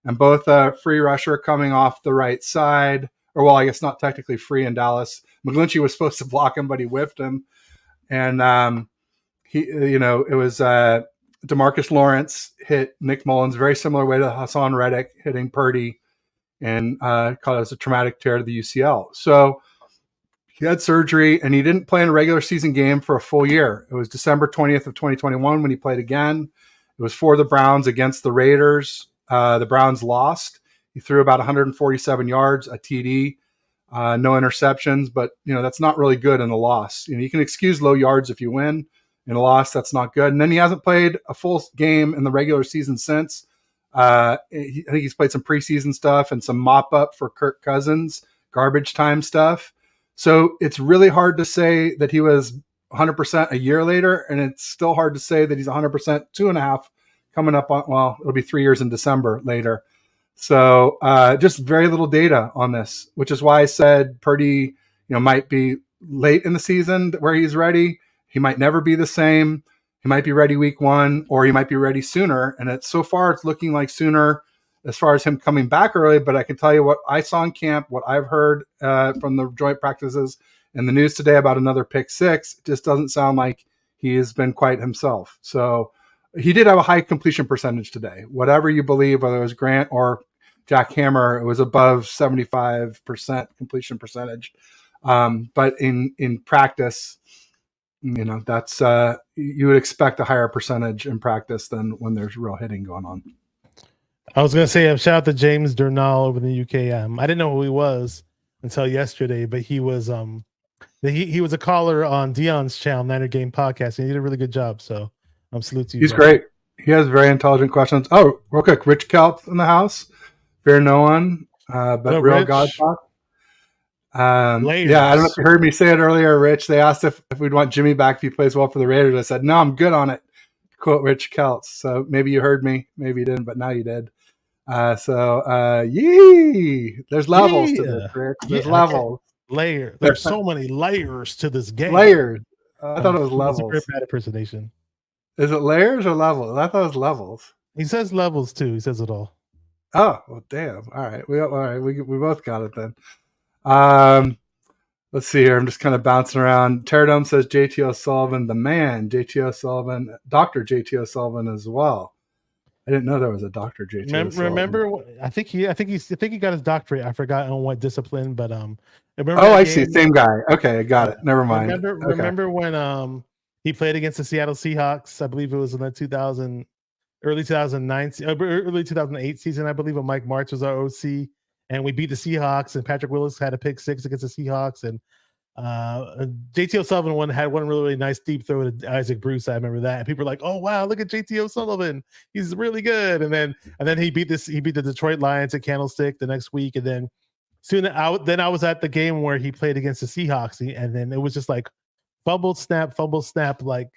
and both a free rusher coming off the right side. Or, well, I guess not technically free in Dallas. McGlinchey was supposed to block him, but he whiffed him. And it was DeMarcus Lawrence hit Nick Mullins very similar way to Hassan Reddick hitting Purdy and caused a traumatic tear to the UCL. So he had surgery and he didn't play in a regular season game for a full year. It was December 20th of 2021 when he played again. It was for the Browns against the Raiders. The Browns lost. He threw about 147 yards, a TD, no interceptions, but that's not really good in a loss. You can excuse low yards if you win. In a loss, that's not good. And then he hasn't played a full game in the regular season since. I think he's played some preseason stuff and some mop up for Kirk Cousins, garbage time stuff. So it's really hard to say that he was 100% a year later, and it's still hard to say that he's 100% 2.5 coming up on. Well, it'll be 3 years in December later. So just very little data on this, which is why I said Purdy, might be late in the season where he's ready. He might never be the same. He might be ready week 1, or he might be ready sooner. And so far it's looking like sooner as far as him coming back early. But I can tell you what I saw in camp, what I've heard from the joint practices and the news today about another pick 6. It just doesn't sound like he has been quite himself. So he did have a high completion percentage today. Whatever you believe, whether it was Grant or Jack Hammer, it was above 75% completion percentage. But in practice, that's you would expect a higher percentage in practice than when there's real hitting going on. I was gonna say shout out to James Durnall over in the UK. I didn't know who he was until yesterday, but he was he was a caller on Dion's channel, Niner Game Podcast, and he did a really good job. So salute to you. He's great. He has very intelligent questions. Oh, real quick, Rich Kelp in the house. Fear no one, but real Rich. God talk. I don't know if you heard me say it earlier, Rich. They asked if we'd want Jimmy back if he plays well for the Raiders. I said, no, I'm good on it. Quote Rich Kelts. So maybe you heard me, maybe you didn't, but now you did. Yee! There's levels to this, Rich. There's levels. There's so many layers to this game. Layers. I thought it was levels. It's a very bad impersonation. Is it layers or levels? I thought it was levels. He says levels too. He says it all. Oh, well, damn. All right. We both got it then. Let's see here. I'm just kind of bouncing around. Terradome says JT O'Sullivan, the man, JT O'Sullivan, Dr. JT O'Sullivan as well. I didn't know there was a Dr. JT O'Sullivan. Remember, I think he got his doctorate. I forgot on what discipline, but I see. Same guy. Okay, I got it. Never mind. Remember when he played against the Seattle Seahawks? I believe it was in the early 2008 season. I believe when Mike Martz was our OC. And we beat the Seahawks, and Patrick Willis had a pick 6 against the Seahawks, and JT O'Sullivan had one really, really nice deep throw to Isaac Bruce. I remember that, and people were like, "Oh wow, look at JT O'Sullivan, he's really good." And then he beat the Detroit Lions at Candlestick the next week, and then I was at the game where he played against the Seahawks, and then it was just like fumble snap, like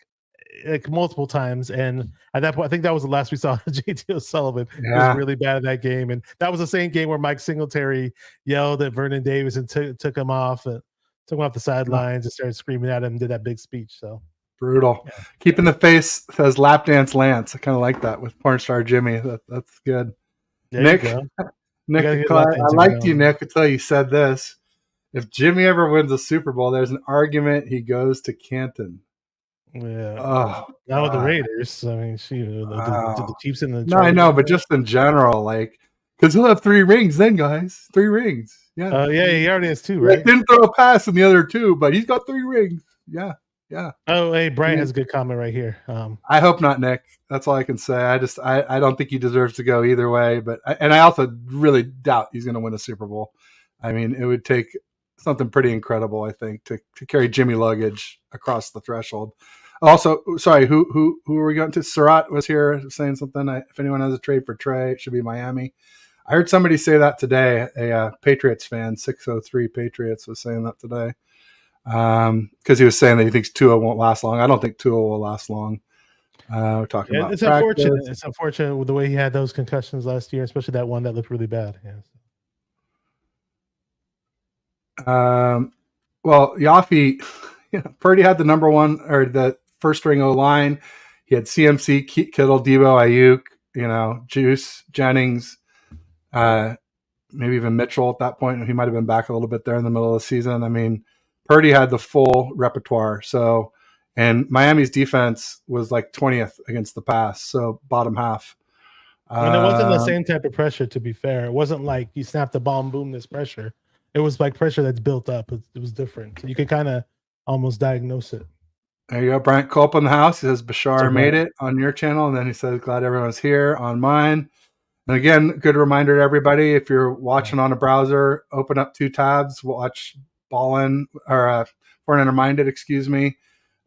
multiple times, and at that point, I think that was the last we saw of JT O'Sullivan. Yeah. He was really bad at that game, and that was the same game where Mike Singletary yelled at Vernon Davis and took him off the sidelines and started screaming at him and did that big speech. So brutal. Yeah. Keeping the face says lap dance Lance. I kind of like that with porn star Jimmy. That's good. There Nick, I liked you, Nick, until you said this. If Jimmy ever wins a Super Bowl, there's an argument he goes to Canton. Yeah. Not with the Raiders. I mean, the Chiefs and the Chargers. No, I know, but just in general, like, because he'll have 3 rings then, guys. 3 rings. Yeah. He already has 2, right? He didn't throw a pass in the other 2, but he's got 3 rings. Yeah. Oh, hey, Brian has a good comment right here. I hope not, Nick. That's all I can say. I don't think he deserves to go either way, but I also really doubt he's going to win a Super Bowl. I mean, it would take something pretty incredible, I think, to carry Jimmy luggage across the threshold. Also, sorry, who are we going to? Surratt was here saying something. If anyone has a trade for Trey, it should be Miami. I heard somebody say that today. A Patriots fan, 603 Patriots, was saying that today because he was saying that he thinks Tua won't last long. I don't think Tua will last long. We're talking about it's practice. Unfortunate. It's unfortunate with the way he had those concussions last year, especially that one that looked really bad. Yeah. Well, Yaffe, Purdy had the number 1 or the first string O line. He had CMC, Kittle, Debo, Ayuk, Juice, Jennings, maybe even Mitchell at that point. He might have been back a little bit there in the middle of the season. I mean, Purdy had the full repertoire. So, and Miami's defense was like 20th against the pass. So bottom half. And it wasn't the same type of pressure, to be fair. It wasn't like you snapped the ball and boom, this pressure. It was like pressure that's built up. It was different. So you could kind of almost diagnose it. There you go. Bryant Culp in the house. He says Bashar made it on your channel. And then he says, glad everyone's here on mine. And again, good reminder to everybody, if you're watching on a browser, open up 2 tabs, watch BALLIN or Foreigner Minded,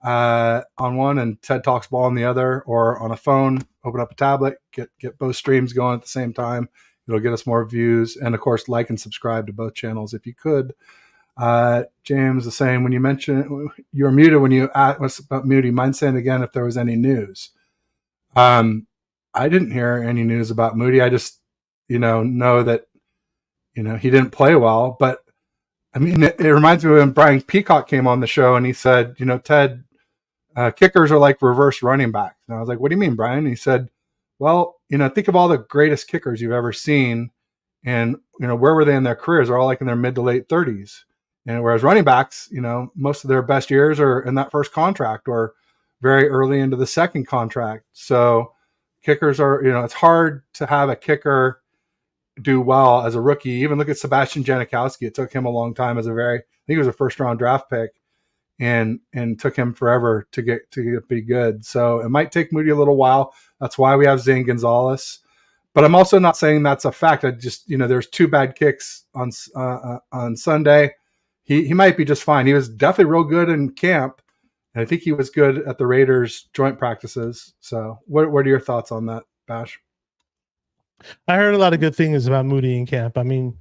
on one and TED Talks Ball on the other, or on a phone, open up a tablet, get both streams going at the same time. It'll get us more views. And of course, like and subscribe to both channels if you could. James is saying, when you mentioned you were muted when you asked about Moody, mind saying again if there was any news. I didn't hear any news about Moody. I just know that, he didn't play well. But I mean, it reminds me when Brian Peacock came on the show and he said, Ted, kickers are like reverse running backs. And I was like, what do you mean, Brian? And he said, well, think of all the greatest kickers you've ever seen. And, where were they in their careers? They're all like in their mid to late 30s. And whereas running backs, most of their best years are in that first contract or very early into the second contract. So kickers are, it's hard to have a kicker do well as a rookie. Even look at Sebastian Janikowski. It took him a long time I think he was a first round draft pick and took him forever to get be good. So it might take Moody a little while. That's why we have Zane Gonzalez. But I'm also not saying that's a fact. I just, there's 2 bad kicks on Sunday. He might be just fine. He was definitely real good in camp. And I think he was good at the Raiders joint practices. So what are your thoughts on that, Bash? I heard a lot of good things about Moody in camp. I mean,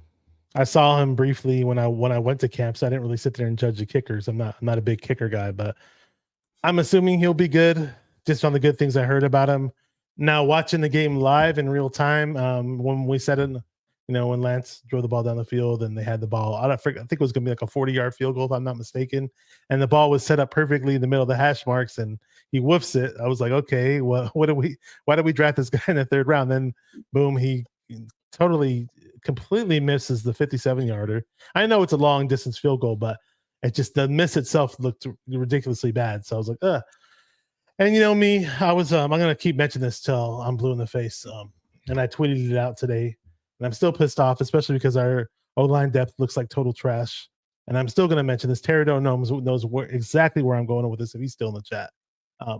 I saw him briefly when I went to camp, so I didn't really sit there and judge the kickers. I'm not a big kicker guy, but I'm assuming he'll be good just on the good things I heard about him. Now, watching the game live in real time, when we said it, when Lance drove the ball down the field and they had the ball, I think it was going to be like a 40-yard field goal, if I'm not mistaken. And the ball was set up perfectly in the middle of the hash marks and he woofs it. I was like, okay, well, why did we draft this guy in the 3rd round? Then boom, he completely misses the 57-yarder. I know it's a long distance field goal, but the miss itself looked ridiculously bad. So I was like, ugh. And me, I was I'm gonna keep mentioning this till I'm blue in the face. And I tweeted it out today, and I'm still pissed off, especially because our O-line depth looks like total trash. And I'm still gonna mention this. Terry knows exactly where I'm going with this if he's still in the chat.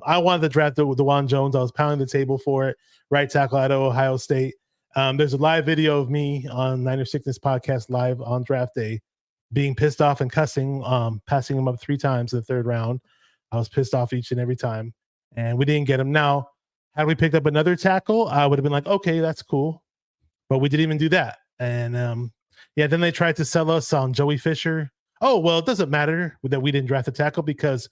I wanted to draft DeJuan Jones. I was pounding the table for it. Right tackle out of Ohio State. There's a live video of me on Niner Sickness podcast live on draft day, being pissed off and cussing, passing him up 3 times in the 3rd round. I was pissed off each and every time. And we didn't get him. Now, had we picked up another tackle, I would have been like, okay, that's cool. But we didn't even do that. And then they tried to sell us on Joey Fisher. Oh, well, it doesn't matter that we didn't draft a tackle because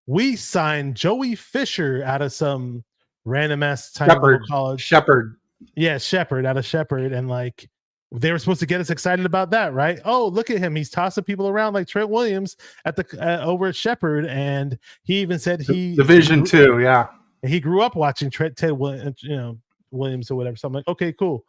we signed Joey Fisher out of some random ass tiny college. Shepherd. Yeah, Shepherd, out of Shepherd. And like, they were supposed to get us excited about that, right? Oh, look at him. He's tossing people around like Trent Williams at the over at Shepherd. And he even said Division 2, yeah. He grew up watching Ted Williams or whatever. So I'm like, okay, cool.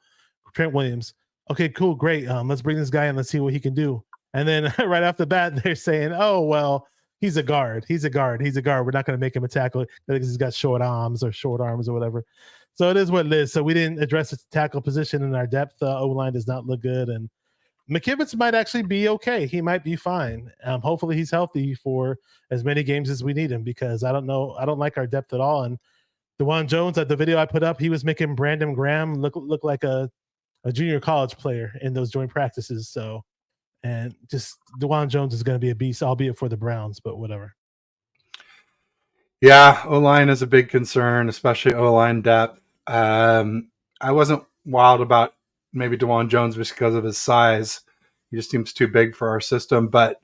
Trent Williams. Okay, cool, great. Let's bring this guy in. Let's see what he can do. And then right off the bat, they're saying, oh, well, he's a guard. He's a guard. We're not going to make him a tackle because he's got short arms or whatever. So it is what it is. So we didn't address the tackle position in our depth. O-line does not look good. And McKivitz might actually be okay. He might be fine. Hopefully he's healthy for as many games as we need him because I don't know. I don't like our depth at all. And DeJuan Jones, at the video I put up, he was making Brandon Graham look like a junior college player in those joint practices. So, and just DeJuan Jones is going to be a beast, albeit for the Browns, but whatever. Yeah, O-line is a big concern, especially O-line depth. I wasn't wild about maybe DeJuan Jones just because of his size. He just seems too big for our system. But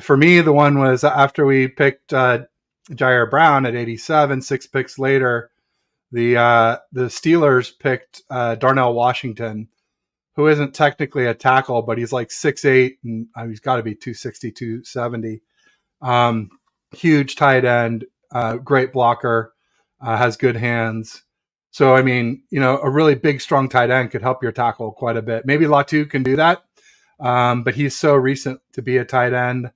for me, the one was after we picked Jair Brown at 87, 6 picks later, the Steelers picked Darnell Washington, who isn't technically a tackle, but he's like 6'8", and he's got to be 260, 270. Huge tight end, great blocker, has good hands. So, I mean, a really big, strong tight end could help your tackle quite a bit. Maybe Latu can do that, but he's so recent to be a tight end.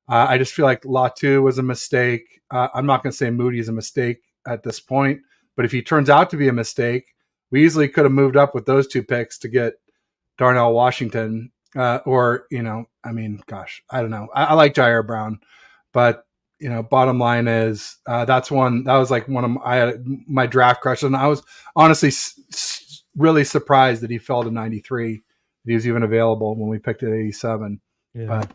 I just feel like Latu was a mistake. I'm not going to say Moody is a mistake at this point, but if he turns out to be a mistake, we easily could have moved up with those 2 picks to get Darnell Washington. I don't know. I like Jair Brown, but bottom line is that was like I had my draft crush, and I was honestly really surprised that he fell to 93. That he was even available when we picked at 87. Yeah. But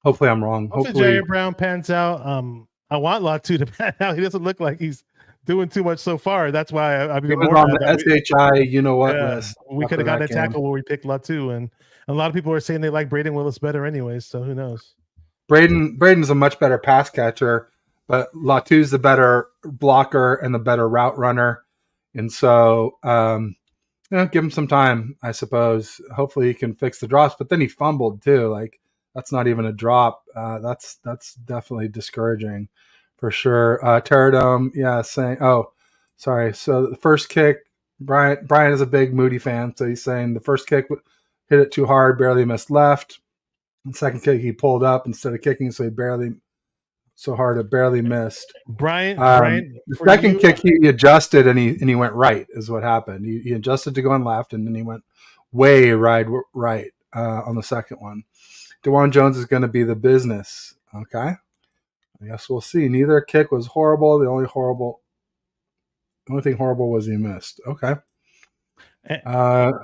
hopefully I'm wrong. Hopefully Jair Brown pans out. I want Latu to pan out. He doesn't look like he's doing too much so far. That's why I've been on the SHI list. We could have got a tackle where we picked Latu, and a lot of people are saying they like Braden Willis better anyways, so who knows. Braden's a much better pass catcher, but Latu's the better blocker and the better route runner. And so give him some time, I suppose. Hopefully he can fix the drops. But then he fumbled too. Like that's not even a drop. That's definitely discouraging, for sure. Terradome, yeah, saying, oh, sorry. So the first kick, Brian is a big Moody fan, so he's saying the first kick hit it too hard, barely missed left. The second kick he pulled up instead of kicking, so it barely missed. Brian, The second kick he adjusted and he went right is what happened. He adjusted to going left and then he went way right on the second one. DeJuan Jones is going to be the business. Okay, I guess we'll see. Neither kick was horrible. The only thing horrible was he missed. Okay. And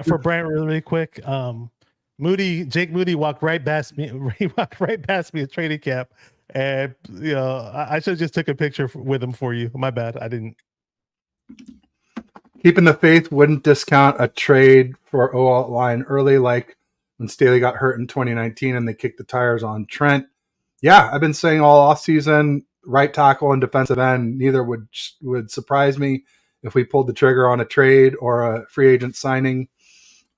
for Brian, really quick, Jake Moody walked right past me. He walked right past me at training camp, and I should have just took a picture with him for you. My bad, I didn't. Keeping the faith wouldn't discount a trade for O-line early, like when Staley got hurt in 2019 and they kicked the tires on Trent. Yeah, I've been saying all offseason, right tackle and defensive end, neither would surprise me if we pulled the trigger on a trade or a free agent signing.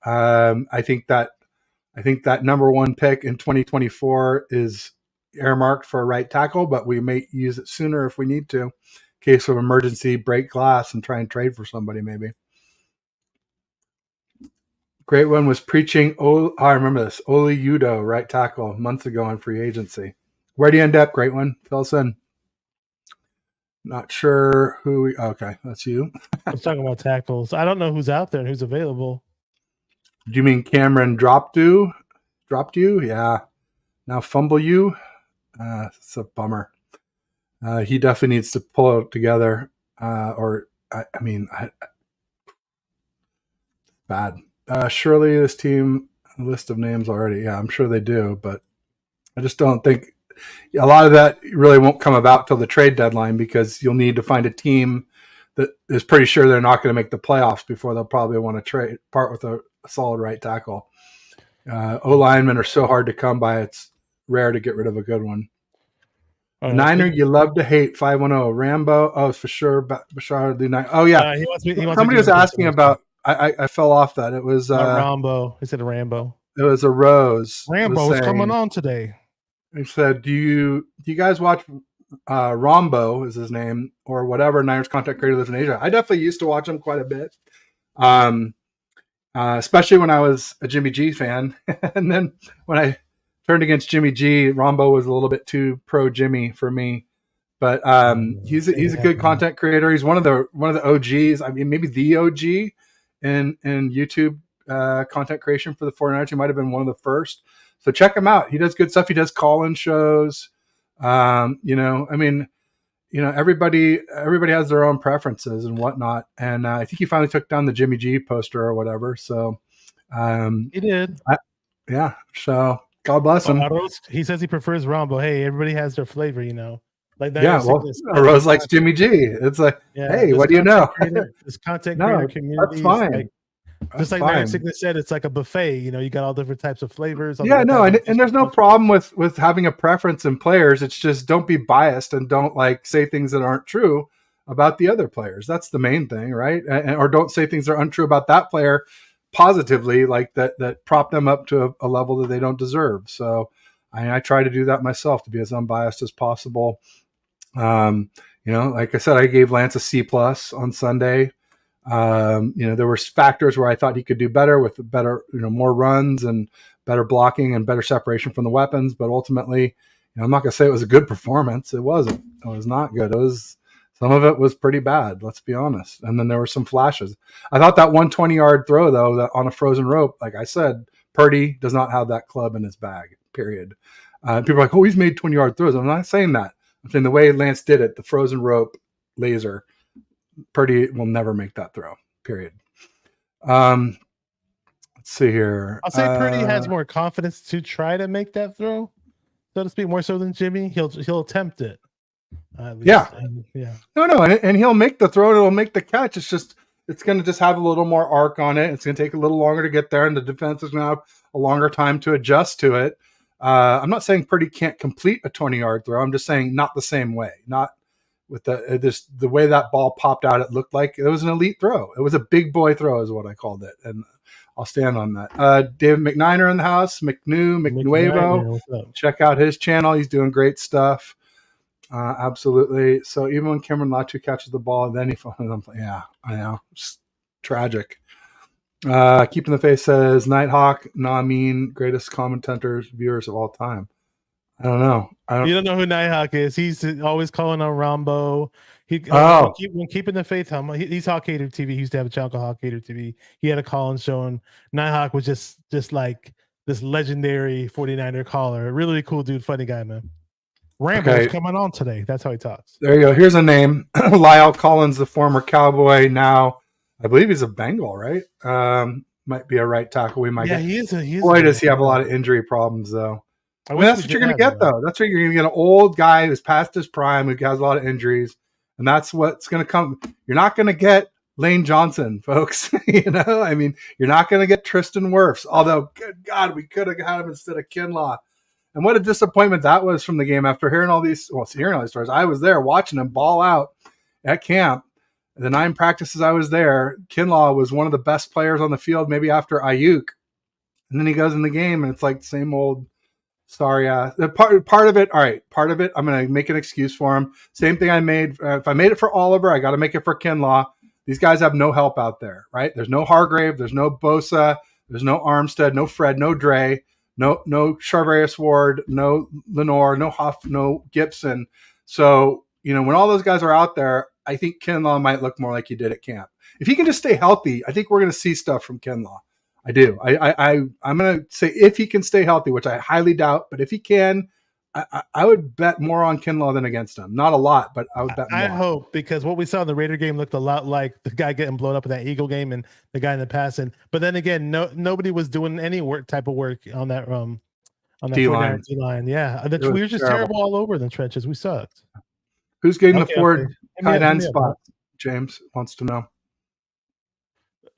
I think that number one pick in 2024 is earmarked for a right tackle, but we may use it sooner if we need to. In case of emergency, break glass and try and trade for somebody maybe. Great one was preaching. I remember this. Oli Udo, right tackle, months ago on free agency. Where do you end up? Great one. Fill us in. Not sure who okay, that's you. I'm talking about tackles. I don't know who's out there and who's available. Do you mean Cameron dropped you? Yeah. Now fumble you? It's a bummer. He definitely needs to pull it together. Bad. Surely this team, a list of names already. Yeah, I'm sure they do, but I just don't think a lot of that really won't come about till the trade deadline because you'll need to find a team that is pretty sure they're not going to make the playoffs before they'll probably want to part with a solid right tackle. O-linemen are so hard to come by. It's rare to get rid of a good one. Niner, you love to hate. 510 Rambo. Oh, it's for sure. Bashar the Niner. Oh yeah. Somebody was asking about. I fell off that. It was Rambo. He said Rambo. It was a Rose. Rambo's coming on today. He said, "Do you guys watch Rambo is his name or whatever Niners content creator lives in Asia?" I definitely used to watch him quite a bit, especially when I was a Jimmy G fan. And then when I turned against Jimmy G, Rambo was a little bit too pro Jimmy for me. But he's a good content creator. He's one of the OGs. I mean, maybe the OG in YouTube content creation for the 49ers. He might have been one of the first. So check him out. He does good stuff. He does call-in shows. Everybody has their own preferences and whatnot. And I think he finally took down the Jimmy G poster or whatever. So he did. So God bless him. He says he prefers Rambo. Hey, everybody has their flavor, Like that. Yeah, Rose likes Jimmy G. It's like, hey, what do you know? This content creator community. That's fine. Just like Nine Sickness said, it's like a buffet. You got all different types of flavors. And there's no problem with having a preference in players. It's just don't be biased and don't say things that aren't true about the other players. That's the main thing, right? Or don't say things that are untrue about that player positively, like that prop them up to a level that they don't deserve. So I try to do that myself, to be as unbiased as possible. Like I said, I gave Lance a C+ on Sunday. There were factors where I thought he could do better with better, more runs and better blocking and better separation from the weapons. But ultimately, I'm not going to say it was a good performance. It wasn't. It was not good. Some of it was pretty bad. Let's be honest. And then there were some flashes. I thought that 120-yard throw, though, that on a frozen rope, like I said, Purdy does not have that club in his bag, period. People are like, oh, he's made 20-yard throws. I'm not saying that. I'm saying the way Lance did it, the frozen rope laser, Purdy will never make that throw, period. Let's see here. I'll say Purdy has more confidence to try to make that throw, so to speak, more so than Jimmy. He'll attempt it. Yeah. And he'll make the throw and he'll make the catch. It's going to just have a little more arc on it. It's going to take a little longer to get there, and the defense is going to have a longer time to adjust to it. I'm not saying Purdy can't complete a 20-yard throw. I'm just saying not the same way. Not with the way that ball popped out. It looked like it was an elite throw. It was a big boy throw, is what I called it, and I'll stand on that. David McNiner in the house, McNuevo. Check out his channel. He's doing great stuff. Absolutely. So even when Cameron Latu catches the ball, then he falls. Yeah, I know. It's tragic. Keeping the Face says Nighthawk, Namin, greatest commentators, viewers of all time. I don't know. You don't know who Nighthawk is. He's always calling on Rambo. When Keeping the Faith, he's Hawk Hater TV. He used to have a channel called Hawk Hater TV. He had a call-in show, and Nighthawk was just like this legendary 49er caller. Really cool dude, funny guy, man. Rambo's coming on today. That's how he talks. There you go. Here's a name. Lyle Collins, the former Cowboy, now I believe he's a Bengal, right? Might be a right tackle. He is. Boy, does he have a lot of injury problems, though. That's what you're going to get, though. That's what you're going to get, an old guy who's past his prime, who has a lot of injuries, and that's what's going to come. You're not going to get Lane Johnson, folks. I mean, you're not going to get Tristan Wirfs, although, good God, we could have had him instead of Kinlaw. And what a disappointment that was from the game after hearing all these stories. I was there watching him ball out at camp. The 9 practices I was there, Kinlaw was one of the best players on the field, maybe after Ayuk. And then he goes in the game, and it's like the same old sorry. Part of it, all right, part of it, I'm going to make an excuse for him. Same thing I made. If I made it for Oliver, I got to make it for Kinlaw. These guys have no help out there, right? There's no Hargrave. There's no Bosa. There's no Armstead, no Fred, no Dre. No Charvarius Ward, no Lenore, no Huff, no Gibson. So, when all those guys are out there, I think Kinlaw might look more like he did at camp. If he can just stay healthy, I think we're going to see stuff from Kinlaw. I do. I'm going to say if he can stay healthy, which I highly doubt, but if he can, I would bet more on Kinlaw than against him. Not a lot, but I would bet more. I hope, because what we saw in the Raider game looked a lot like the guy getting blown up in that Eagle game and the guy in the passing. But then again, nobody was doing any type of work on that D-line. Yeah, we were just terrible all over the trenches. We sucked. Who's getting the forward tight end spot? James wants to know.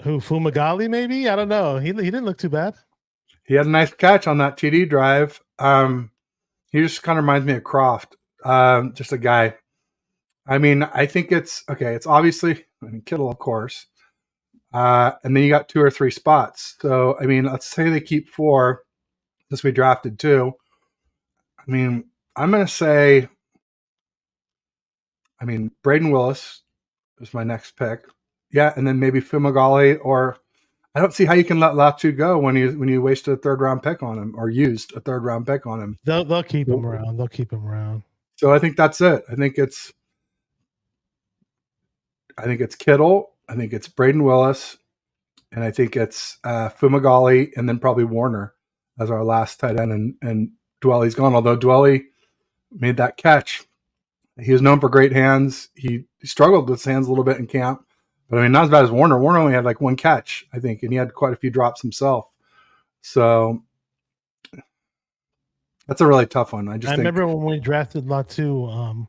Who, Fumagalli maybe? I don't know. He didn't look too bad. He had a nice catch on that TD drive. He just kind of reminds me of Croft, just a guy. I mean, I think it's okay. It's obviously, Kittle, of course. And then you got 2 or 3 spots. So, I mean, let's say they keep 4 since we drafted 2. I mean, I'm going to say, Braden Willis is my next pick. Yeah, and then maybe Fumagalli, or I don't see how you can let Latu go when you wasted a 3rd-round pick on him or used a 3rd-round pick on him. They'll keep him around. They'll keep him around. So I think that's it. I think it's Kittle. I think it's Braden Willis, and I think it's Fumagalli, and then probably Warner as our last tight end. And Dwelly's gone. Although Dwelly made that catch, he was known for great hands. He struggled with his hands a little bit in camp. But not as bad as Warner. Warner only had like 1 catch, I think, and he had quite a few drops himself. So that's a really tough one. I remember when we drafted Latu,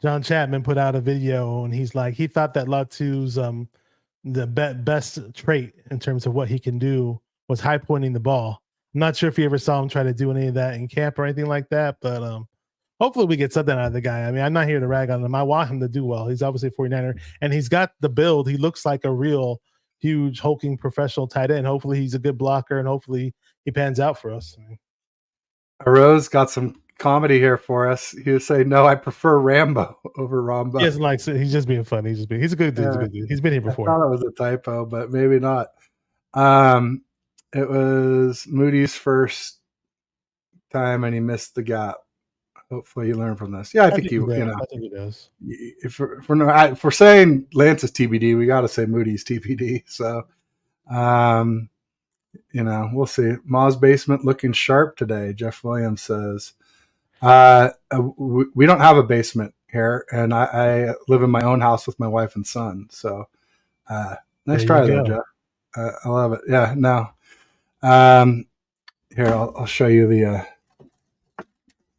John Chapman put out a video, and he's like, he thought that Latu's the best trait in terms of what he can do was high pointing the ball. I'm not sure if you ever saw him try to do any of that in camp or anything like that, but hopefully we get something out of the guy. I'm not here to rag on him. I want him to do well. He's obviously a 49er, and he's got the build. He looks like a real huge, hulking professional tight end. Hopefully he's a good blocker, and hopefully he pans out for us. Rose got some comedy here for us. He was saying, no, I prefer Rambo over Rambo. He doesn't like it. He's just being funny. He's a good dude. He's a good dude. He's been here before. I thought it was a typo, but maybe not. It was Moody's first time, and he missed the gap. Hopefully, you learn from this. Yeah, I think he does. If we're saying Lance is TBD, we got to say Moody's TBD. So, we'll see. Ma's basement looking sharp today. Jeff Williams says, we don't have a basement here, and I live in my own house with my wife and son. So, nice try there, Jeff. I love it. Yeah, no. Here, I'll show you the.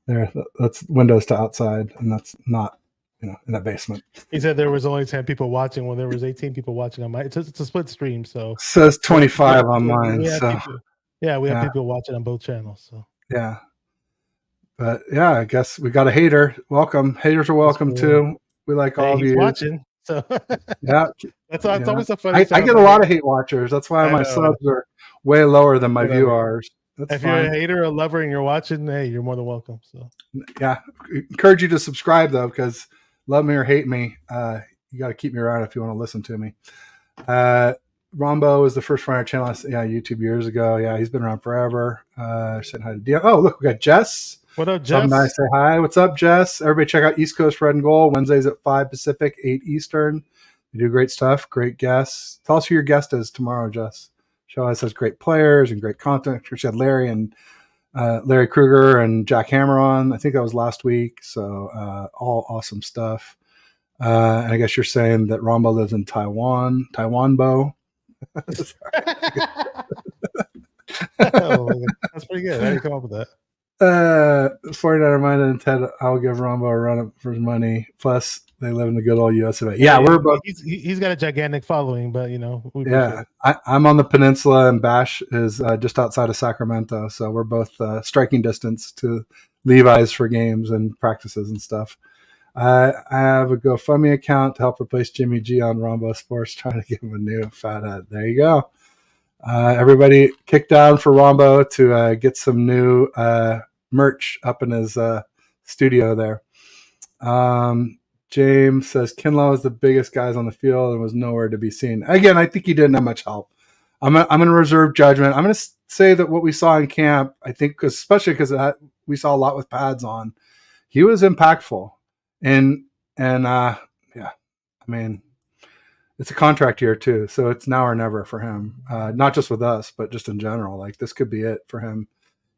There, that's windows to outside, and that's not, in that basement. He said there was only 10 people watching. Well, there was 18 people watching on mine. It's a split stream, so it says 25 on mine. We have people watching on both channels. So yeah, but yeah, I guess we got a hater. Welcome, haters are welcome too. We like Hey, all he's views. watching, so Yeah, that's you know. always a funny. I get a lot of hate watchers. That's why my subs are way lower than my view hours. That's if fine. you're a hater, a lover, and you're watching, hey, you're more than welcome. So yeah, encourage you to subscribe though, because love me or hate me, you got to keep me around if you want to listen to me. Rombo was the first one on our channel, YouTube years ago. Yeah, he's been around forever. Saying hi to Dia. Oh, look, we got Jess. what up, Jess? Somebody say hi. What's up, Jess? Everybody check out East Coast Red and Gold, Wednesdays at 5 Pacific, 8 Eastern. You do great stuff, great guests. Tell us who your guest is tomorrow, Jess. She always has great players and great content. She had Larry Krueger and Jack Hammer on. I think that was last week. So all awesome stuff. And I guess you're saying that Rombo lives in Taiwan, Bo. Oh, that's pretty good. How do you come up with that? 49er minded and Ted, I'll give Rombo a run up for his money. Plus, they live in the good old US of A. Yeah, we're both. He's got a gigantic following, but I'm on the peninsula, and Bash is just outside of Sacramento, so we're both striking distance to Levi's for games and practices and stuff. I have a GoFundMe account to help replace Jimmy G on Rombo Sports, trying to give him a new fat head. There you go. Everybody kick down for Rombo to get some new merch up in his studio there. James says Kinlaw is the biggest guys on the field and was nowhere to be seen. Again, I think he didn't have much help. I'm going to reserve judgment. I'm going to say that what we saw in camp, I think, especially because we saw a lot with pads on, he was impactful. And yeah, I mean, it's a contract year too, so it's now or never for him. Not just with us, but just in general. Like, this could be it for him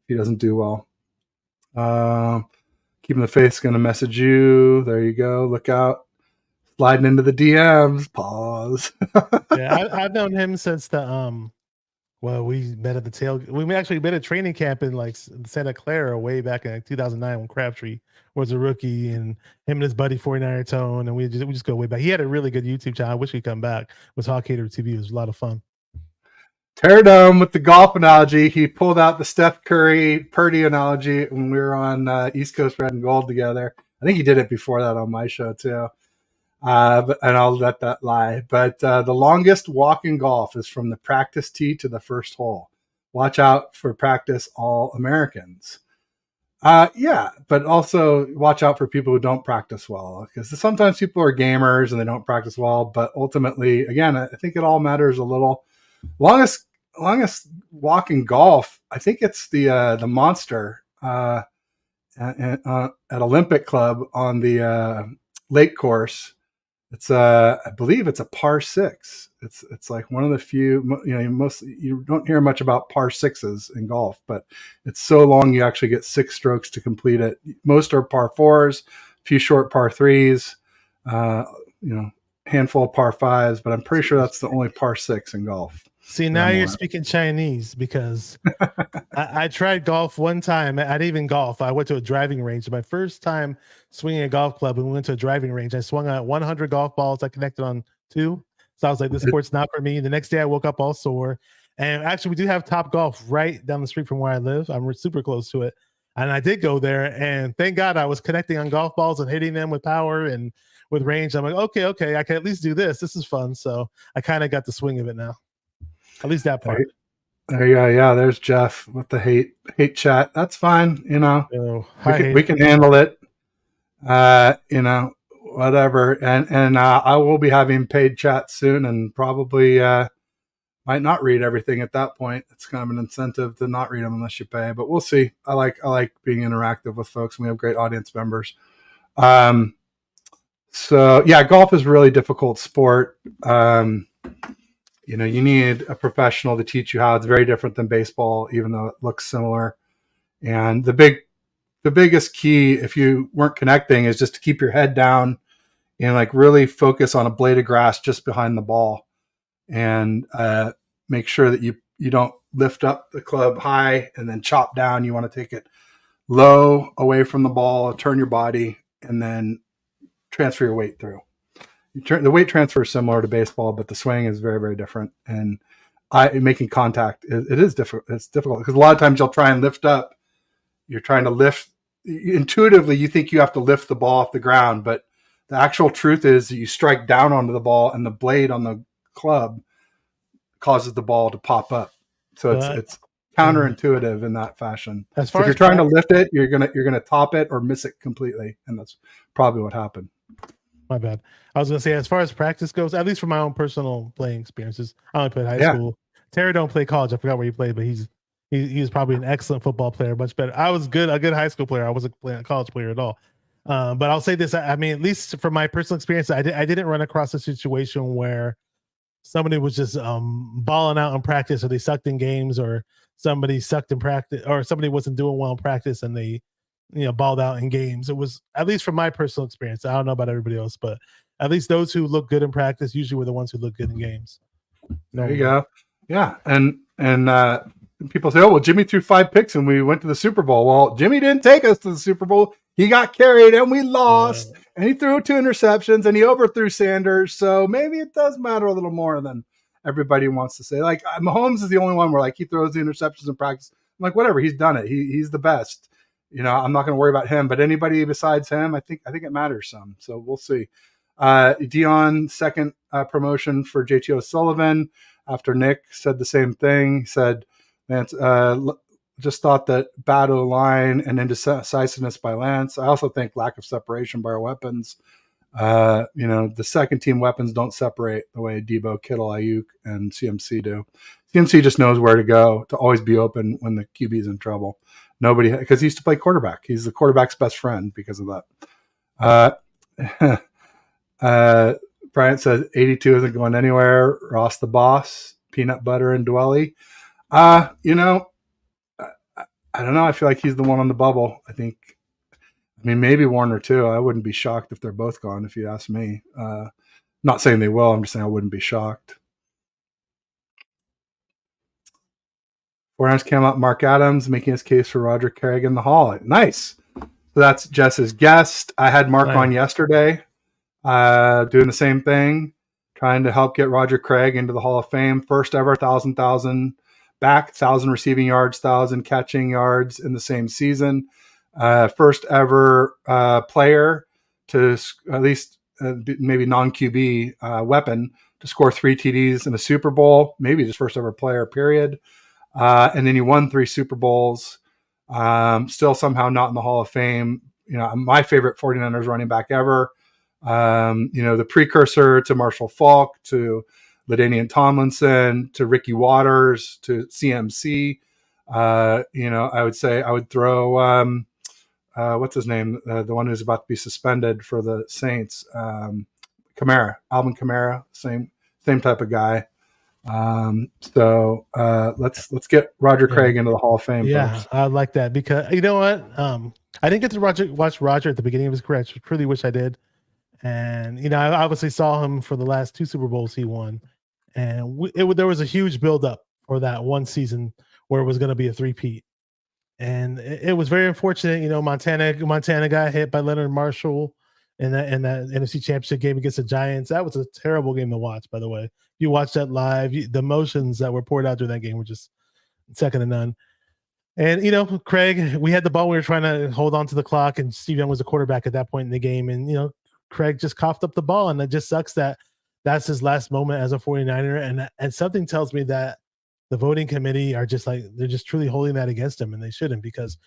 if he doesn't do well. Keeping the Faith's going to message you. There you go. Look out. Sliding into the DMs. Pause. Yeah, I've known him since the we met at the tail. We actually met at training camp in like Santa Clara way back in 2009 when Crabtree was a rookie, and him and his buddy 49er Tone, and we just go way back. He had a really good YouTube channel. I wish he'd come back. It was Hawk Hater TV. It was a lot of fun. Tear down with the golf analogy. He pulled out the Steph Curry Purdy analogy when we were on East Coast Red and Gold together. I think he did it before that on my show too. And I'll let that lie. But the longest walk in golf is from the practice tee to the first hole. Watch out for practice All-Americans. Yeah, but also watch out for people who don't practice well, because sometimes people are gamers and they don't practice well. But ultimately, again, I think it all matters a little. Longest walk in golf, I think it's the Monster at Olympic Club on the lake course. It's I believe it's a par 6. It's like one of the few, you don't hear much about par 6s in golf, but it's so long you actually get 6 strokes to complete it. Most are par 4s, a few short par 3s, handful of par 5s, but I'm pretty sure that's the only par 6 in golf. See, now you're speaking Chinese, because I tried golf one time. I didn't even golf. I went to a driving range. My first time swinging a golf club, and we went to a driving range. I swung at 100 golf balls. I connected on 2. So I was like, this sport's not for me. The next day I woke up all sore. And actually, we do have Top Golf right down the street from where I live. I'm super close to it. And I did go there, and thank God I was connecting on golf balls and hitting them with power and with range. I'm like, okay, I can at least do this. This is fun. So I kind of got the swing of it now. At least that part. There you go. Yeah, there's Jeff with the hate chat. That's fine. We can handle it. Whatever. And I will be having paid chat soon, and probably might not read everything at that point. It's kind of an incentive to not read them unless you pay. But we'll see. I like being interactive with folks. And we have great audience members. So yeah, golf is a really difficult sport. You need a professional to teach you how. It's very different than baseball, even though it looks similar. And the biggest key, if you weren't connecting, is just to keep your head down and like really focus on a blade of grass just behind the ball, and make sure that you don't lift up the club high and then chop down. You want to take it low away from the ball, turn your body, and then transfer your weight through. The weight transfer is similar to baseball, but the swing is very, very different. And making contact, it is difficult. It's difficult because a lot of times you'll try and lift up. You're trying to lift intuitively. You think you have to lift the ball off the ground, but The actual truth is that you strike down onto the ball, and the blade on the club causes the ball to pop up. So it's counterintuitive in that fashion. As So far if you're as trying to lift it, you're gonna top it or miss it completely, and that's probably what happened. My bad. I was gonna say, as far as practice goes, at least from my own personal playing experiences, I only played high school. Terry don't play college. I forgot where he played, but he's probably an excellent football player, much better. I was a good high school player. I wasn't playing a college player at all. But I'll say this: I mean, at least from my personal experience, I didn't run across a situation where somebody was just balling out in practice, or they sucked in games, or somebody sucked in practice, or somebody wasn't doing well in practice and they balled out in games. It was, at least from my personal experience, I don't know about everybody else, but at least those who look good in practice usually were the ones who look good in games. There you go. Yeah. And people say, oh, well, Jimmy threw 5 picks and we went to the Super Bowl. Well, Jimmy didn't take us to the Super Bowl. He got carried and we lost, and he threw 2 interceptions and he overthrew Sanders. So maybe it does matter a little more than everybody wants to say. Like, Mahomes is the only one where, like, he throws the interceptions in practice. I'm like, whatever, he's done it. He's the best. I'm not going to worry about him, but anybody besides him, I think it matters some. So we'll see. Dion, second promotion for JT O'Sullivan after Nick said the same thing. He said, Lance, just thought that bad O-line and indecisiveness by Lance. I also think lack of separation by our weapons. The second team weapons don't separate the way Debo, Kittle, Ayuk, and CMC do. CMC just knows where to go to always be open when the QB is in trouble. Nobody, because he used to play quarterback. He's the quarterback's best friend because of that. Bryant says 82 isn't going anywhere. Ross the boss, peanut butter and Dwelly. I don't know. I feel like he's the one on the bubble. Maybe Warner too. I wouldn't be shocked if they're both gone, if you ask me. Not saying they will. I'm just saying I wouldn't be shocked. 4 came out. Mark Adams making his case for Roger Craig in the Hall. Nice. So that's Jess's guest. I had Mark on yesterday, doing the same thing, trying to help get Roger Craig into the Hall of Fame. First ever 1,000 back, 1,000 receiving yards, 1,000 catching yards in the same season. First ever player to at least maybe non-QB weapon to score 3 TDs in a Super Bowl. Maybe just first ever player, period. And then he won 3 Super Bowls. Still somehow not in the Hall of Fame. My favorite 49ers running back ever. The precursor to Marshall Faulk, to LaDainian Tomlinson, to Ricky Waters, to CMC. I would say I would throw what's his name, the one who's about to be suspended for the Saints, Kamara, Alvin Kamara, same type of guy. Let's get Roger Craig into the Hall of Fame. Yeah, folks. I like that, because you know what? I didn't get to watch Roger at the beginning of his career. I really wish I did. And I obviously saw him for the last 2 Super Bowls he won, and there was a huge buildup for that one season where it was going to be a three-peat. And it was very unfortunate. Montana got hit by Leonard Marshall in that NFC Championship game against the Giants. That was a terrible game to watch, by the way. You watched that live. The emotions that were poured out during that game were just second to none. And, Craig, we had the ball. We were trying to hold on to the clock, and Steve Young was the quarterback at that point in the game. And, Craig just coughed up the ball, and it just sucks that that's his last moment as a 49er. And something tells me that the voting committee are just they're just truly holding that against him, and they shouldn't, because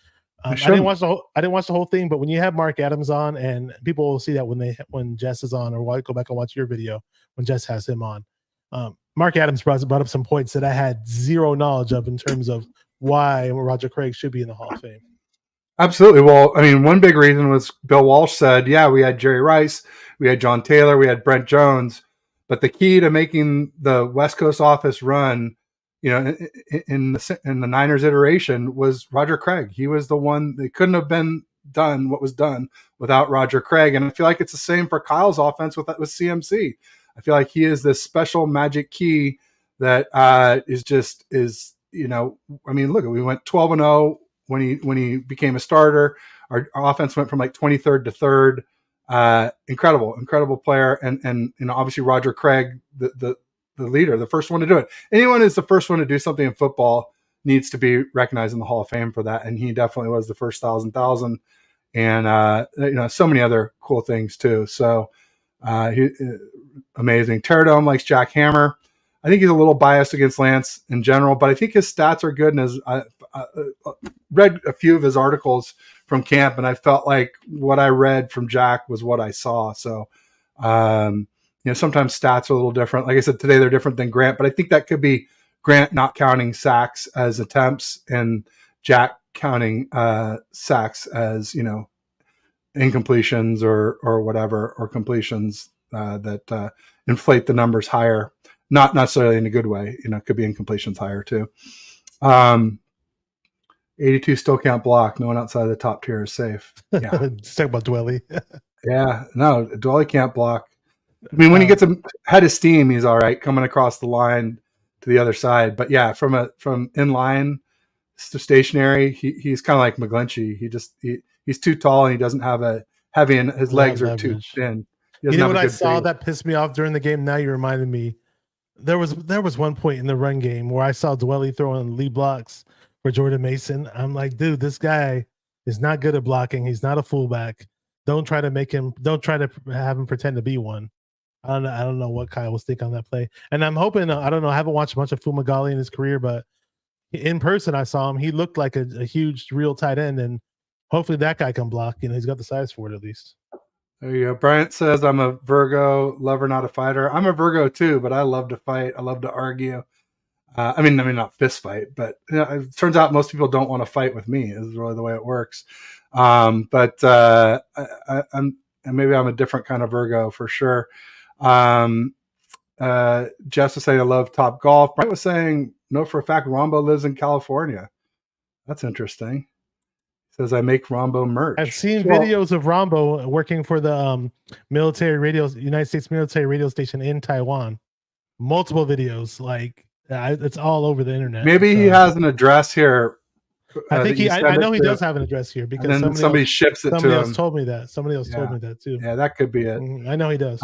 I didn't watch the whole thing. But when you have Mark Adams on, and people will see that when Jess is on, or go back and watch your video when Jess has him on, Mark Adams brought up some points that I had zero knowledge of in terms of why Roger Craig should be in the Hall of Fame. Absolutely. Well, one big reason was Bill Walsh said, yeah, we had Jerry Rice, we had John Taylor, we had Brent Jones, but the key to making the West Coast office run, in the Niners iteration, was Roger Craig. He was the one. They couldn't have been done what was done without Roger Craig. And I feel like it's the same for Kyle's offense with CMC. I feel like he is this special magic key that look, we went 12-0 when he became a starter. Our offense went from like 23rd to 3rd. Incredible player. And obviously Roger Craig, the leader, the first one to do it. Anyone who's the first one to do something in football needs to be recognized in the Hall of Fame for that. And he definitely was the first 1,000. and so many other cool things too. So amazing. Pterodome likes Jack Hammer. I think he's a little biased against Lance in general, but I think his stats are good. And I read a few of his articles from camp, and I felt like what I read from Jack was what I saw. So, sometimes stats are a little different. Like I said, today they're different than Grant, but I think that could be Grant not counting sacks as attempts and Jack counting sacks as, incompletions or whatever, or completions that inflate the numbers higher. Not necessarily in a good way, it could be incompletions higher too. 82 still can't block. No one outside of the top tier is safe. Yeah. Just talk about Dwelly. Yeah. No, Dwelly can't block. I mean, when he gets a head of steam, he's all right coming across the line to the other side. But yeah, from in line to stationary, he's kind of like McGlinchey. He's too tall and he doesn't have a heavy, and his legs are too thin. You know what I saw that pissed me off during the game? Now you reminded me. There was one point in the run game where I saw Dwelly throwing lead blocks for Jordan Mason. I'm like, dude, this guy is not good at blocking. He's not a fullback. Don't try to have him pretend to be one. I don't know what Kyle was thinking on that play. And I'm hoping, I don't know, I haven't watched a bunch of Fumagalli in his career, but in person I saw him. He looked like a huge real tight end, and hopefully that guy can block. He's got the size for it at least. There you go. Bryant says, I'm a Virgo, lover, not a fighter. I'm a Virgo too, but I love to fight. I love to argue. I mean, not fist fight, but it turns out most people don't want to fight with me. Is really the way it works. But maybe I'm a different kind of Virgo for sure. Jess was saying, I love Top Golf. Bryant was saying, no, for a fact, Rombo lives in California. That's interesting. Says I make Rombo merch. I've seen videos of Rombo working for the United States military radio station in Taiwan. Multiple videos, it's all over the internet. Maybe he has an address here. I think I know he does have an address here because somebody ships it to him. Somebody else told me that. Somebody else told me that too. Yeah, that could be it. I know he does.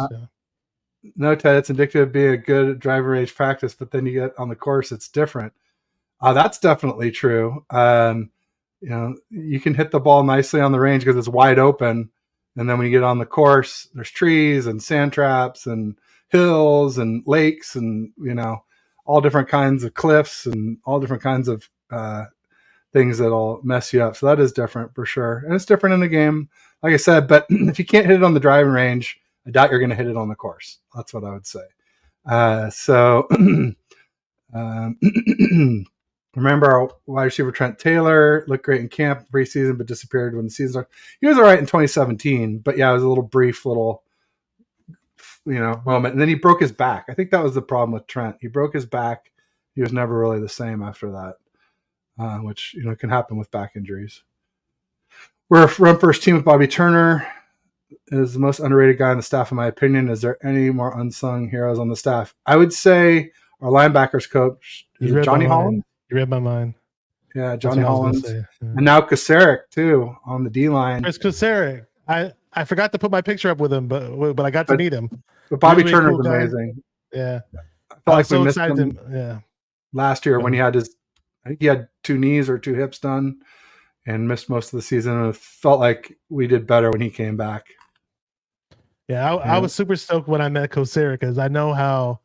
No, Ted, it's indicative of being a good driver age practice, but then you get on the course, it's different. That's definitely true. You can hit the ball nicely on the range because it's wide open. And then when you get on the course, there's trees and sand traps and hills and lakes and, all different kinds of cliffs and all different kinds of things that'll mess you up. So that is different for sure. And it's different in the game, like I said, but if you can't hit it on the driving range, I doubt you're going to hit it on the course. That's what I would say. Remember our wide receiver Trent Taylor looked great in camp preseason, but disappeared when the season started. He was all right in 2017, but yeah, it was a little brief moment. And then he broke his back. I think that was the problem with Trent. He broke his back. He was never really the same after that, which can happen with back injuries. We're a run first team with Bobby Turner. Is the most underrated guy on the staff, in my opinion. Is there any more unsung heroes on the staff? I would say our linebackers coach is Johnny Holland. You read my mind. Yeah, Johnny Hollins. Yeah. And now Kocurek, too, on the D-line. Chris Kocurek. I forgot to put my picture up with him, but I got to meet him. But Bobby Turner's cool amazing. Yeah. I felt like we missed him last year when he had I think he had 2 knees or 2 hips done and missed most of the season. And it felt like we did better when he came back. Yeah, I was super stoked when I met Kocurek because I know how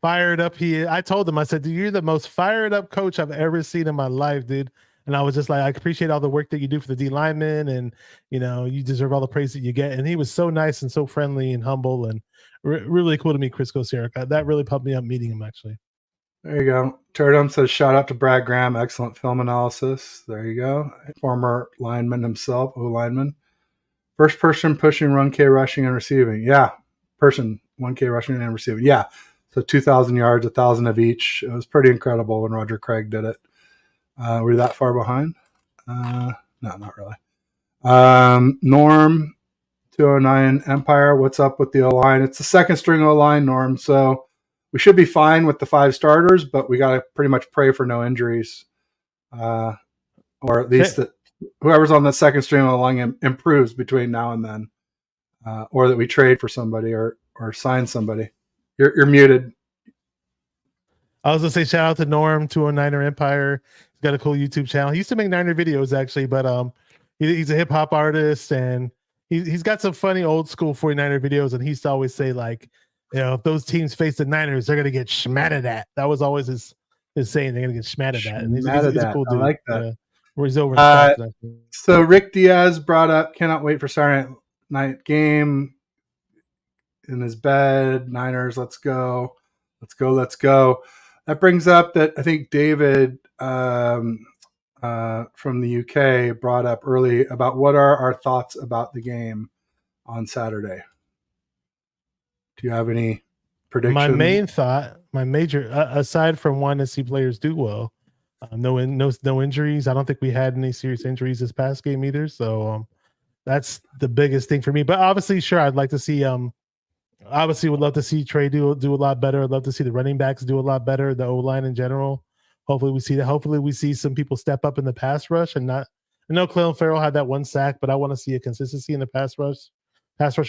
fired up he is. I told him, I said, dude, you're the most fired up coach I've ever seen in my life, dude. And I was just like, I appreciate all the work that you do for the D linemen, and you deserve all the praise that you get. And he was so nice and so friendly and humble, and really cool to meet Chris Kocurek. That really pumped me up meeting him, actually. There you go. Turdum says, shout out to Brad Graham, excellent film analysis. There you go. Former lineman himself, O-lineman. First person pushing 1K rushing and receiving. Yeah, 1K rushing and receiving. Yeah. So 2,000 yards, 1,000 of each. It was pretty incredible when Roger Craig did it. Were you that far behind? No, not really. Norm, 209 Empire. What's up with the O-line? It's the second string O-line, Norm. So we should be fine with the 5 starters, but we got to pretty much pray for no injuries. Or at least that whoever's on the second string O-line improves between now and then. Or that we trade for somebody or sign somebody. You're muted. I was gonna say shout out to Norm, 209er Empire. He's got a cool YouTube channel. He used to make Niner videos actually, but he's a hip hop artist, and he's got some funny old school 49er videos, and he used to always say like, if those teams face the Niners, they're gonna get schmatted at. That was always his saying. They're gonna get schmatted at, and he's a cool dude. I like that. Yeah. Where he's over in Stockton. So Rick Diaz brought up, cannot wait for Saturday night game. In his bed, Niners, let's go. That brings up that I think David from the UK brought up early about what are our thoughts about the game on Saturday. Do you have any predictions? My main thought, my major, aside from wanting to see players do well, no injuries. I don't think we had any serious injuries this past game either. So that's the biggest thing for me. But obviously, sure, I'd like to see. Obviously, would love to see Trey do a lot better. I'd love to see the running backs do a lot better. The O-line in general. Hopefully, we see that. Hopefully, we see some people step up in the pass rush and not. I know Clelin Ferrell had that one sack, but I want to see a consistency in the pass rush.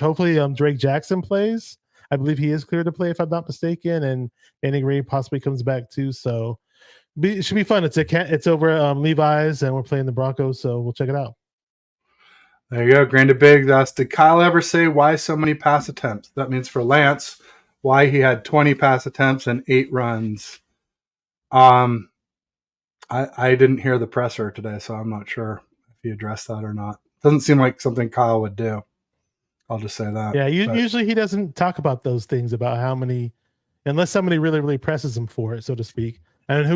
Hopefully, Drake Jackson plays. I believe he is clear to play, if I'm not mistaken, and Andy Gray possibly comes back too. So it should be fun. It's over Levi's, and we're playing the Broncos, so we'll check it out. There you go. Granted Big asked, did Kyle ever say why so many pass attempts? That means for Lance, why he had 20 pass attempts and 8 runs. I didn't hear the presser today, so I'm not sure if he addressed that or not. Doesn't seem like something Kyle would do. I'll just say that. Yeah, usually he doesn't talk about those things about how many, unless somebody really, really presses him for it, so to speak. And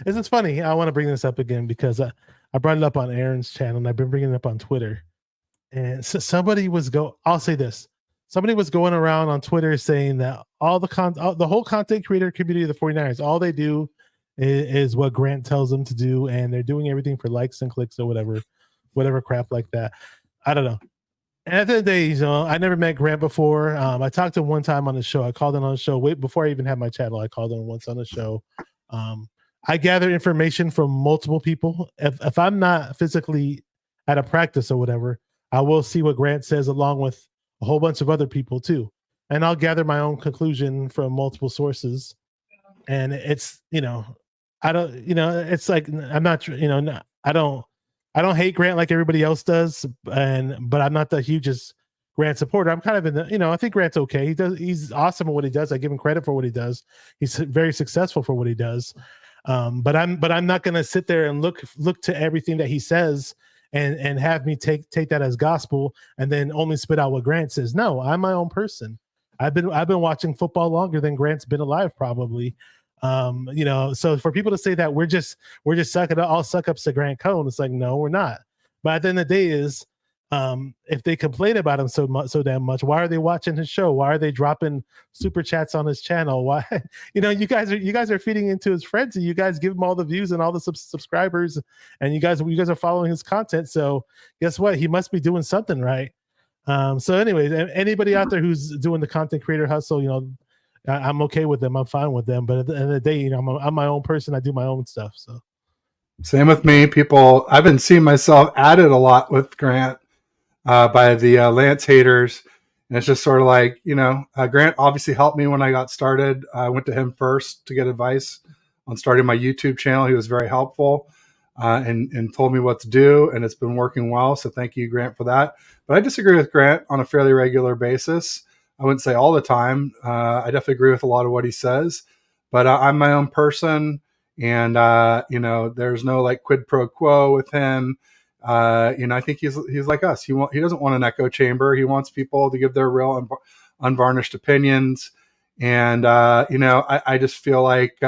this is funny. I want to bring this up again because I brought it up on Aaron's channel and I've been bringing it up on Twitter. And so I'll say this. Somebody was going around on Twitter saying that the whole content creator community of the 49ers, all they do is what Grant tells them to do. And they're doing everything for likes and clicks or whatever crap like that. I don't know. And at the end of the day, I never met Grant before. I talked to him one time on the show. I called him on the show before I even had my channel. I called him once on the show. I gather information from multiple people. If I'm not physically at a practice or whatever, I will see what Grant says along with a whole bunch of other people too. And I'll gather my own conclusion from multiple sources. And it's, it's like, I'm not, I don't hate Grant like everybody else does, but I'm not the hugest Grant supporter. I'm kind of in the, I think Grant's okay. He's awesome at what he does. I give him credit for what he does. He's very successful for what he does. But I'm not going to sit there and look to everything that he says and have me take that as gospel and then only spit out what Grant says. No, I'm my own person. I've been watching football longer than Grant's been alive, probably. So for people to say that we're just all suck ups to Grant Cohn, it's like, no, we're not. But at the end of the day is, if they complain about him so damn much, why are they watching his show? Why are they dropping super chats on his channel? Why, you guys are feeding into his friends, and you guys give him all the views and all the subscribers, and you guys are following his content. So guess what? He must be doing something right. So anyways, anybody out there who's doing the content creator hustle, I'm okay with them. I'm fine with them. But at the end of the day, I'm my own person. I do my own stuff. So same with me. I've been seeing myself added a lot with Grant by the Lance haters. And it's just sort of like, Grant obviously helped me when I got started. I went to him first to get advice on starting my YouTube channel. He was very helpful and told me what to do. And it's been working well. So thank you, Grant, for that. But I disagree with Grant on a fairly regular basis. I wouldn't say all the time. I definitely agree with a lot of what he says, but I'm my own person, and there's no like quid pro quo with him. I think he's like us. He doesn't want an echo chamber. He wants people to give their real unvarnished opinions, and I just feel like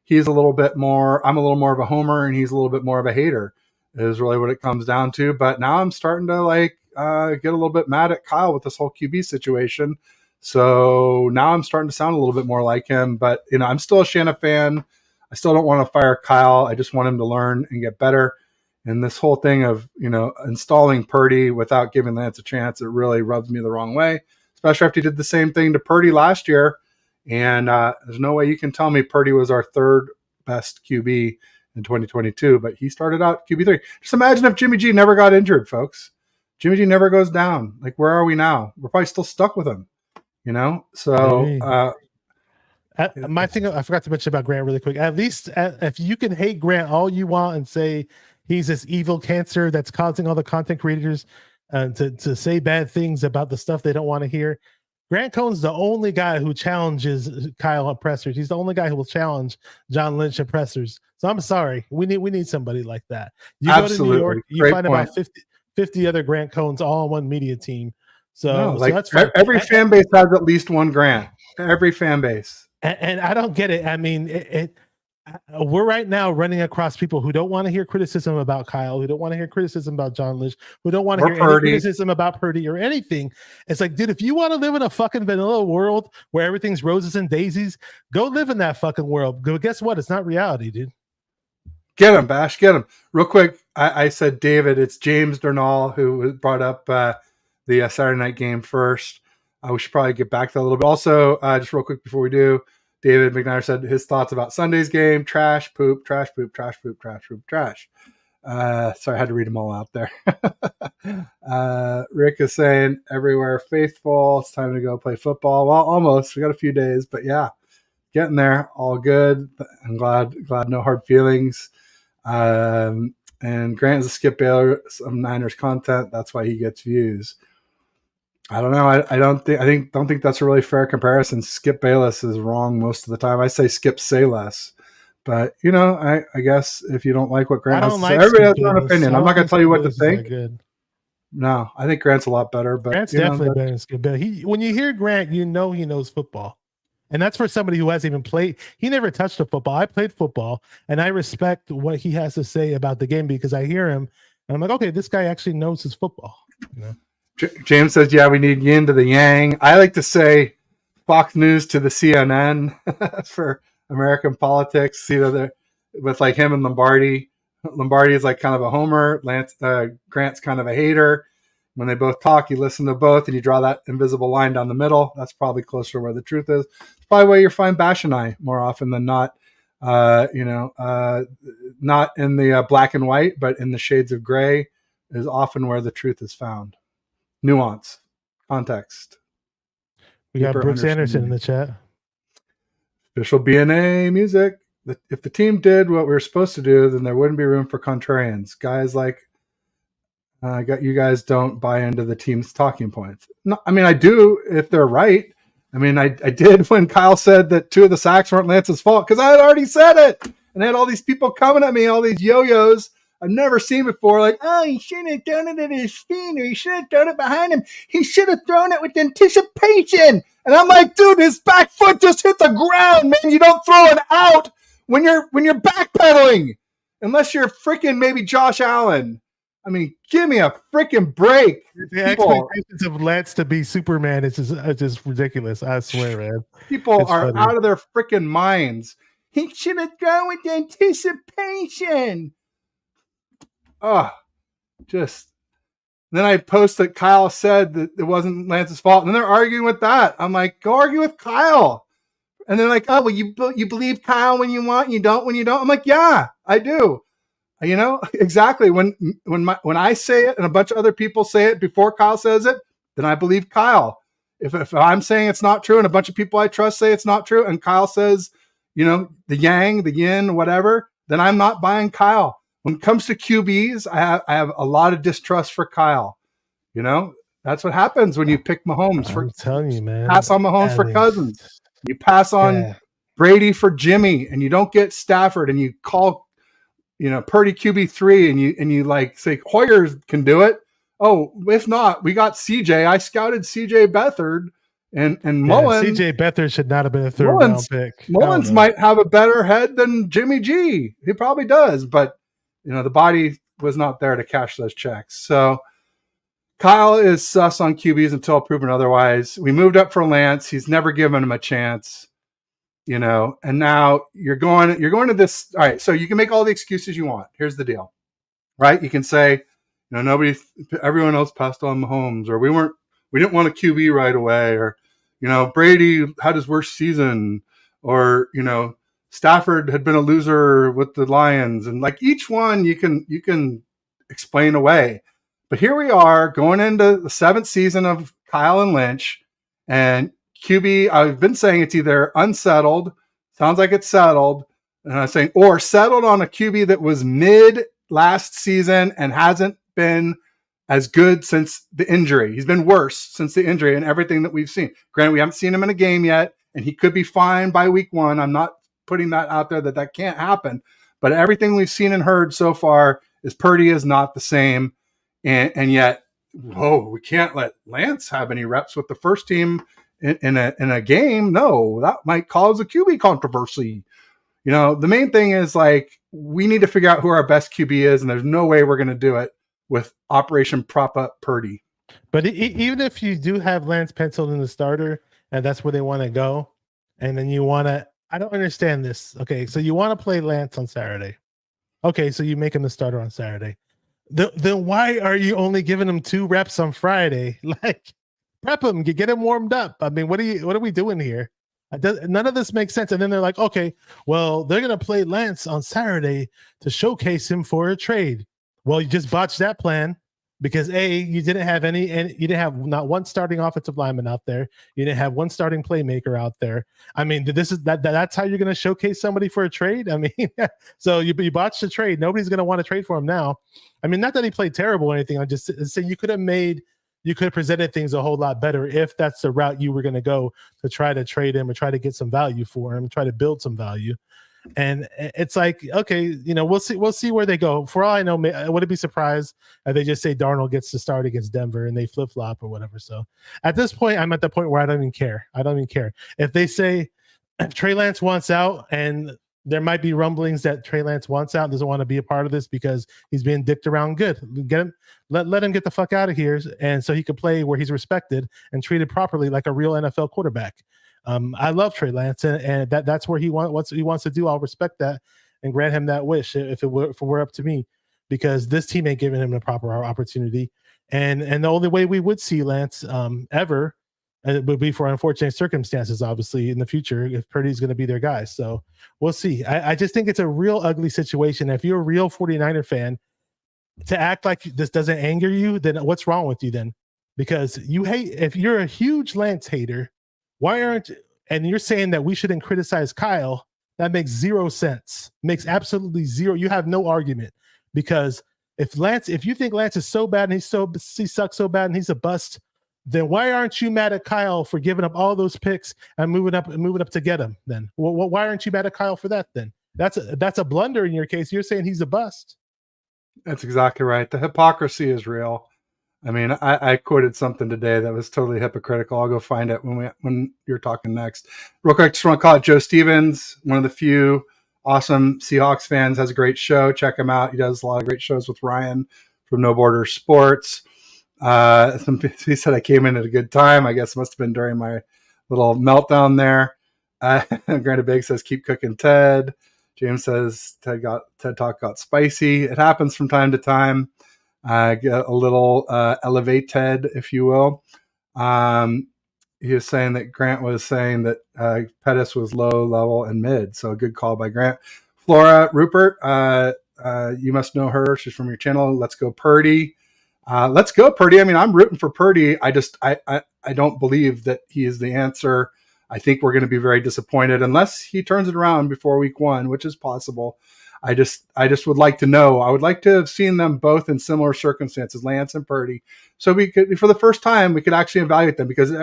he's a little bit more. I'm a little more of a homer, and he's a little bit more of a hater. Is really what it comes down to. But now I'm starting to get a little bit mad at Kyle with this whole QB situation. So now I'm starting to sound a little bit more like him, but I'm still a Shanna fan. I still don't want to fire Kyle. I just want him to learn and get better. And this whole thing of, installing Purdy without giving Lance a chance, it really rubs me the wrong way, especially after he did the same thing to Purdy last year. And there's no way you can tell me Purdy was our third best QB in 2022, but he started out QB3. Just imagine if Jimmy G never got injured, folks. Jimmy G never goes down. Like, where are we now? We're probably still stuck with him, So my thing I forgot to mention about Grant really quick. At least if you can hate Grant all you want and say he's this evil cancer that's causing all the content creators to say bad things about the stuff they don't want to hear. Grant Cohn's the only guy who challenges Kyle at pressers. He's the only guy who will challenge John Lynch at pressers. So I'm sorry. We need somebody like that. You Absolutely. go to New York, you Great find point. about 50 other Grant Cohns all on one media team. So, No, like so that's fine. every fan base has at least one Grant. Every fan base. And I don't get it. I mean, we're right now running across people who don't want to hear criticism about Kyle, who don't want to hear criticism about John Lynch, who don't want to hear any criticism about Purdy or anything. It's like, dude, if you want to live in a fucking vanilla world where everything's roses and daisies, go live in that fucking world. But guess what? It's not reality, dude. Get him, Bash. Get him. Real quick, I said David. It's James Durnall who brought up the Saturday night game first. We should probably get back to that a little bit. Also, just real quick before we do, David McNair said his thoughts about Sunday's game: trash, poop, trash, poop, trash, poop, trash, poop, trash. Sorry, I had to read them all out there. Rick is saying everywhere faithful. It's time to go play football. Well, almost. We got a few days, but yeah, getting there. All good. I'm glad. No hard feelings. And Grant is a Skip Bayless of Niners content. That's why he gets views. I don't know. I don't think that's a really fair comparison. Skip Bayless is wrong most of the time. I say Skip say less, but I guess if you don't like what Grant has to say, everybody has their own opinion. I'm not going to tell you what to think. No, I think Grant's a lot better. But Grant's definitely better than Skip Bayless. When you hear Grant, he knows football. And that's for somebody who hasn't even played. He never touched a football. I played football, and I respect what he has to say about the game because I hear him, and I'm like, okay, this guy actually knows his football. James says, yeah, we need yin to the yang. I like to say Fox News to the CNN for American politics. With like him and Lombardi. Lombardi is like kind of a homer. Grant's kind of a hater. When they both talk, you listen to both, and you draw that invisible line down the middle. That's probably closer to where the truth is. It's probably where you find Bash and I more often than not. Not in the black and white, but in the shades of gray is often where the truth is found. Nuance, context. We got Brooks Anderson in the chat. Official BNA music. If the team did what we were supposed to do, then there wouldn't be room for contrarians. Guys like you guys don't buy into the team's talking points. No, I mean, I do if they're right. I mean, I did when Kyle said that 2 of the sacks weren't Lance's fault because I had already said it. And I had all these people coming at me, all these yo-yos I've never seen before. Like, oh, he shouldn't have done it at his feet, or he should have thrown it behind him. He should have thrown it with anticipation. And I'm like, dude, his back foot just hit the ground, man. You don't throw it out when you're backpedaling. Unless you're freaking maybe Josh Allen. I mean, give me a freaking break. The expectations of Lance to be Superman is just ridiculous. I swear, man. People are out of their freaking minds. He should have gone with anticipation. Oh, just. Then I post that Kyle said that it wasn't Lance's fault. And then they're arguing with that. I'm like, go argue with Kyle. And they're like, oh, well, you believe Kyle when you want, you don't when you don't. I'm like, yeah, I do. Exactly. When I say it and a bunch of other people say it before Kyle says it, then I believe Kyle. If I'm saying it's not true and a bunch of people I trust say it's not true and Kyle says, the yang, the yin, whatever, then I'm not buying Kyle. When it comes to QBs, I have a lot of distrust for Kyle. That's what happens when you pick Mahomes. I'm telling you, man. Pass on Mahomes for Cousins. You pass on Brady for Jimmy, and you don't get Stafford, and you call Purdy QB3 and you like say Hoyer can do it. Oh, if not, we got CJ. I scouted CJ Beathard and Mullins. CJ Beathard should not have been a third round pick. Mullins might have a better head than Jimmy G. He probably does, but the body was not there to cash those checks. So Kyle is sus on QBs until proven otherwise. We moved up for Lance. He's never given him a chance. And now you're going to this. All right. So you can make all the excuses you want. Here's the deal, right? You can say, everyone else passed on Mahomes, or we didn't want a QB right away, or, Brady had his worst season, or, Stafford had been a loser with the Lions, and like each one you can explain away. But here we are going into the 7th season of Kyle and Lynch, and QB, I've been saying it's either unsettled, sounds like it's settled, and I'm saying, or settled on a QB that was mid last season and hasn't been as good since the injury. He's been worse since the injury and everything that we've seen. Granted, we haven't seen him in a game yet, and he could be fine by week 1. I'm not putting that out there that can't happen. But everything we've seen and heard so far is Purdy is not the same. And yet, we can't let Lance have any reps with the first team in a game. No, that might cause a QB controversy. The main thing is we need to figure out who our best QB is, and there's no way we're going to do it with Operation Prop Up Purdy. But even if you do have Lance penciled in the starter, and that's where they want to go, and then you want to, I don't understand this. Okay, so you want to play Lance on Saturday. Okay, so you make him the starter on Saturday. Then why are you only giving him 2 reps on Friday? Prep him, get him warmed up. I mean, what are we doing here? None of this makes sense. And then they're like, okay, well, they're going to play Lance on Saturday to showcase him for a trade. Well, you just botched that plan because you didn't have you didn't have not one starting offensive lineman out there. You didn't have one starting playmaker out there. I mean, that's how you're going to showcase somebody for a trade. I mean, so you botched the trade. Nobody's going to want to trade for him now. I mean, not that he played terrible or anything. I'm just saying you could have presented things a whole lot better if that's the route you were going to go to try to trade him or try to get some value for him, try to build some value. And it's like, okay, we'll see where they go. For all I know, I wouldn't be surprised if they just say Darnold gets to start against Denver and they flip flop or whatever. So at this point, I'm at the point where I don't even care. If they say Trey Lance wants out, and there might be rumblings that Trey Lance wants out, doesn't want to be a part of this because he's being dicked around good. Get him, let him get the fuck out of here, and so he could play where he's respected and treated properly like a real NFL quarterback. I love Trey Lance, and that's where he wants to do. I'll respect that and grant him that wish if it were up to me, because this team ain't giving him the proper opportunity. And the only way we would see Lance ever it would be for unfortunate circumstances, obviously, in the future, if Purdy's going to be their guy. So we'll see. I just think it's a real ugly situation. If you're a real 49er fan, to act like this doesn't anger you, then what's wrong with you then? Because if you're a huge Lance hater, and you're saying that we shouldn't criticize Kyle, that makes zero sense. Makes absolutely zero. You have no argument, because if you think Lance is so bad and he sucks so bad and he's a bust, then why aren't you mad at Kyle for giving up all those picks and moving up to get him? Then why aren't you mad at Kyle for that? Then that's a blunder in your case. You're saying he's a bust. That's exactly right. The hypocrisy is real. I mean, I quoted something today that was totally hypocritical. I'll go find it when you're talking next. Real quick, just want to call it Joe Stevens, one of the few awesome Seahawks fans, has a great show. Check him out. He does a lot of great shows with Ryan from No Border Sports. He said I came in at a good time. I guess it must have been during my little meltdown there. Granted Big says keep cooking Ted. James says Ted Talk got spicy. It happens from time to time. Get a little elevated, if you will. He was saying that Grant was saying that Pettis was low, level, and mid. So a good call by Grant. Flora Rupert, you must know her. She's from your channel. Let's go Purdy. Let's go Purdy. I mean, I'm rooting for Purdy. I don't believe that he is the answer. I think we're going to be very disappointed unless he turns it around before week 1, which is possible. I just would like to know. I would like to have seen them both in similar circumstances, Lance and Purdy, so we could, for the first time, we could actually evaluate them. Because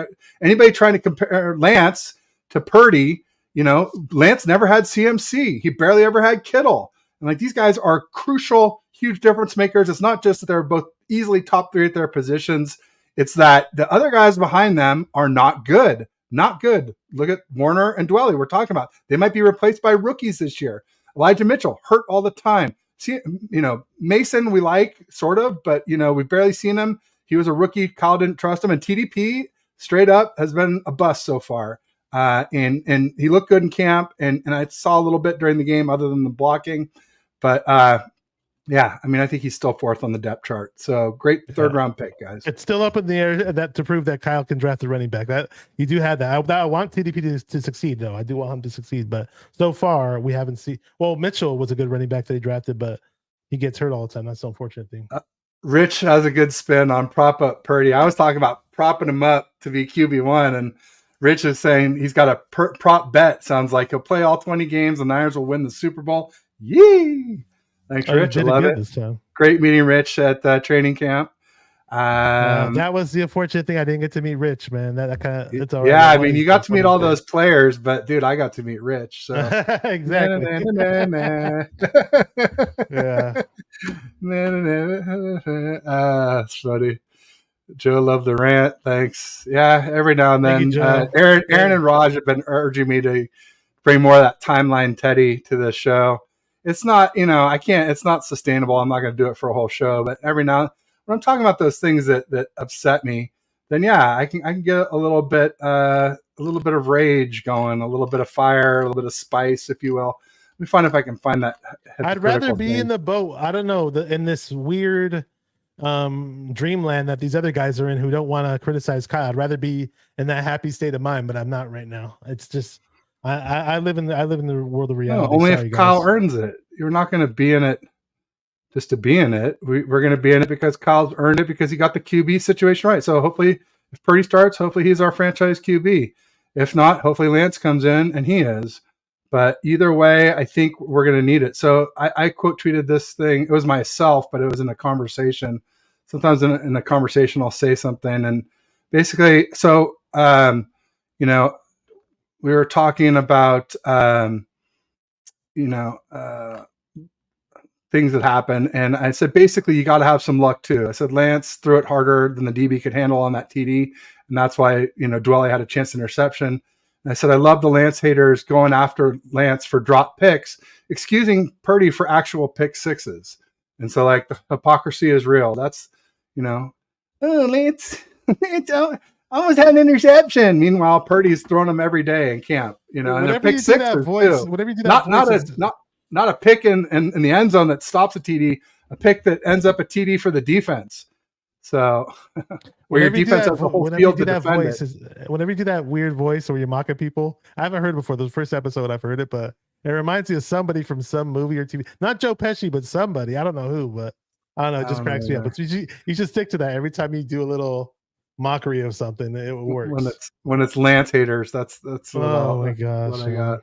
anybody trying to compare Lance to Purdy, Lance never had CMC. He barely ever had Kittle, and these guys are crucial, huge difference makers. It's not just that they're both easily top 3 at their positions. It's that the other guys behind them are not good. Not good. Look at Warner and Dwelly. We're talking about they might be replaced by rookies this year. Elijah Mitchell hurt all the time. See, Mason we like sort of, but we've barely seen him. He was a rookie. Kyle didn't trust him, and TDP straight up has been a bust so far. And he looked good in camp, and I saw a little bit during the game, other than the blocking. But yeah, I mean, I think he's still 4th on the depth chart. So great 3rd round pick, guys. It's still up in the air to prove that Kyle can draft a running back. That you do have that. I want TDP to succeed, though. I do want him to succeed, but so far we haven't seen. Well, Mitchell was a good running back that he drafted, but he gets hurt all the time. That's the unfortunate thing. Rich has a good spin on prop up Purdy. I was talking about propping him up to be QB1, and Rich is saying he's got a prop bet. Sounds like he'll play all 20 games. The Niners will win the Super Bowl. Yee! Thanks, Oh, you Rich. I did it love good it. this time. Great meeting Rich at training camp. That was the unfortunate thing. I didn't get to meet Rich, man. That kind of, it's all right. Yeah, I I wanted mean, you to got to meet all those players, but dude, I got to meet Rich. So exactly. Yeah. It's funny. Joe loved the rant. Thanks. Yeah, every now and Thank you, then. Joe. Aaron and Raj have been urging me to bring more of that timeline Teddy to the show. It's not, I can't. It's not sustainable. I'm not going to do it for a whole show. But every now, when I'm talking about those things that upset me, then yeah, I can get a little bit of rage going, a little bit of fire, a little bit of spice, if you will. Let me find if I can find that. I'd rather be in the boat. I don't know, in this weird dreamland that these other guys are in who don't want to criticize Kyle. I'd rather be in that happy state of mind, but I'm not right now. It's just I live in the world of reality. No, only if Kyle earns it. You're not going to be in it just to be in it. We're going to be in it because Kyle's earned it because he got the QB situation right. So hopefully, if Purdy starts, hopefully he's our franchise QB. If not, hopefully Lance comes in and he is. But either way, I think we're going to need it. So I quote tweeted this thing. It was myself, but it was in a conversation. Sometimes in a conversation, I'll say something. And basically, so, we were talking about, things that happen. And I said, basically, you got to have some luck too. I said, Lance threw it harder than the DB could handle on that TD. And that's why, Dwelly had a chance interception. And I said, I love the Lance haters going after Lance for drop picks, excusing Purdy for actual pick sixes. And so, like, the hypocrisy is real. That's, oh, Lance almost had an interception. Meanwhile, Purdy's throwing them every day in camp, and a pick sixes too. Whatever you do that not a pick in the end zone that stops a TD, a pick that ends up a TD for the defense. So where your defense has the whole field to defend it. Whenever you do that weird voice where you're mocking people, I haven't heard it before. The first episode I've heard it, but it reminds me of somebody from some movie or TV. Not Joe Pesci, but somebody. I don't know who, but I don't know. It just cracks me up. But you should stick to that every time you do a little mockery of something. It works. When it's Lance haters, that's my gosh, what I got.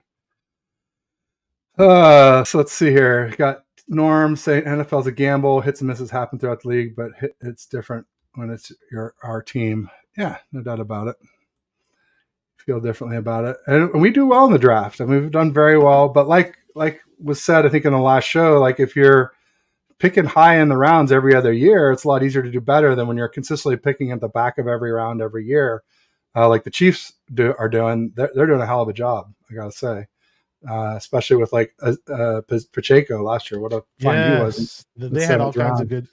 So let's see here. Got Norm saying NFL's a gamble. Hits and misses happen throughout the league, but it's different when it's our team. Yeah, no doubt about it. Feel differently about it, and we do well in the draft. I mean, we've done very well. But like was said, I think in the last show, like if you're picking high in the rounds every other year, it's a lot easier to do better than when you're consistently picking at the back of every round every year, like the Chiefs are doing. They're doing a hell of a job, I gotta say. Especially with like Pacheco last year. What a fun he was. They had all kinds of good.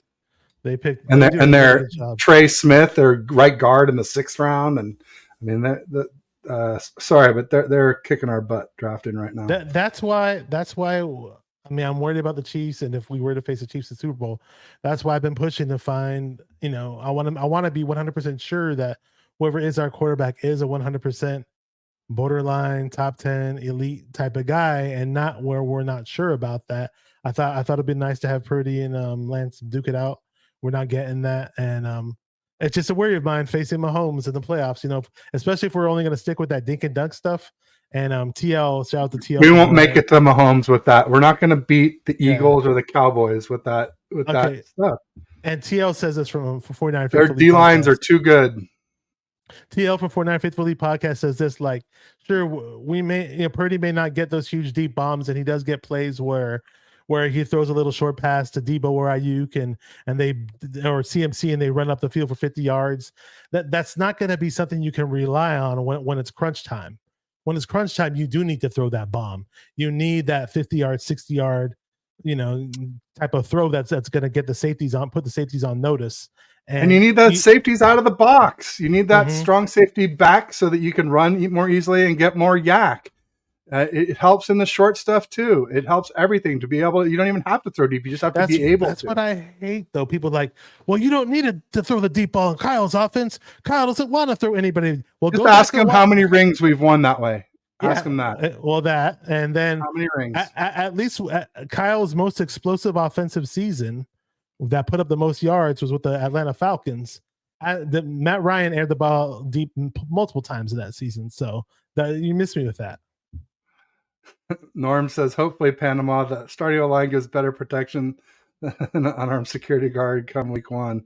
They picked and their Trey Smith, their right guard in the 6th round, and I mean sorry, but they're kicking our butt drafting right now. That's why. I mean, I'm worried about the Chiefs, and if we were to face the Chiefs in the Super Bowl, that's why I've been pushing to find. I want to be 100% sure that whoever is our quarterback is a 100% borderline top 10 elite type of guy, and not where we're not sure about that. I thought it'd be nice to have Purdy and Lance duke it out. We're not getting that, and it's just a worry of mine facing Mahomes in the playoffs. Especially if we're only going to stick with that dink and dunk stuff. And TL, shout out to TL. We won't make it to Mahomes with that. We're not going to beat the Eagles or the Cowboys with that that stuff. And TL says this from 49. Their D lines are too good. TL from 49 Faithful League podcast says this, like, sure, we may, Purdy may not get those huge deep bombs, and he does get plays where he throws a little short pass to Debo or Ayuk and they, or CMC, and they run up the field for 50 yards. That's not going to be something you can rely on when it's crunch time. When it's crunch time, you do need to throw that bomb. You need that 50-yard, 60-yard, type of throw that's going to get the safeties on, put the safeties on notice. And you need that safeties out of the box. You need that strong safety back so that you can run more easily and get more yak. It helps in the short stuff too. It helps everything to be able to, you don't even have to throw deep. You just have to be able to. That's what I hate though. People like, well, you don't need to throw the deep ball in Kyle's offense. Kyle doesn't want to throw anybody. Well, just ask him how many rings we've won that way. Ask him that. Well, that, and then how many rings? At least Kyle's most explosive offensive season that put up the most yards was with the Atlanta Falcons. Matt Ryan aired the ball deep multiple times in that season. So you missed me with that. Norm says, hopefully Panama, the starting line gives better protection than an unarmed security guard come week 1.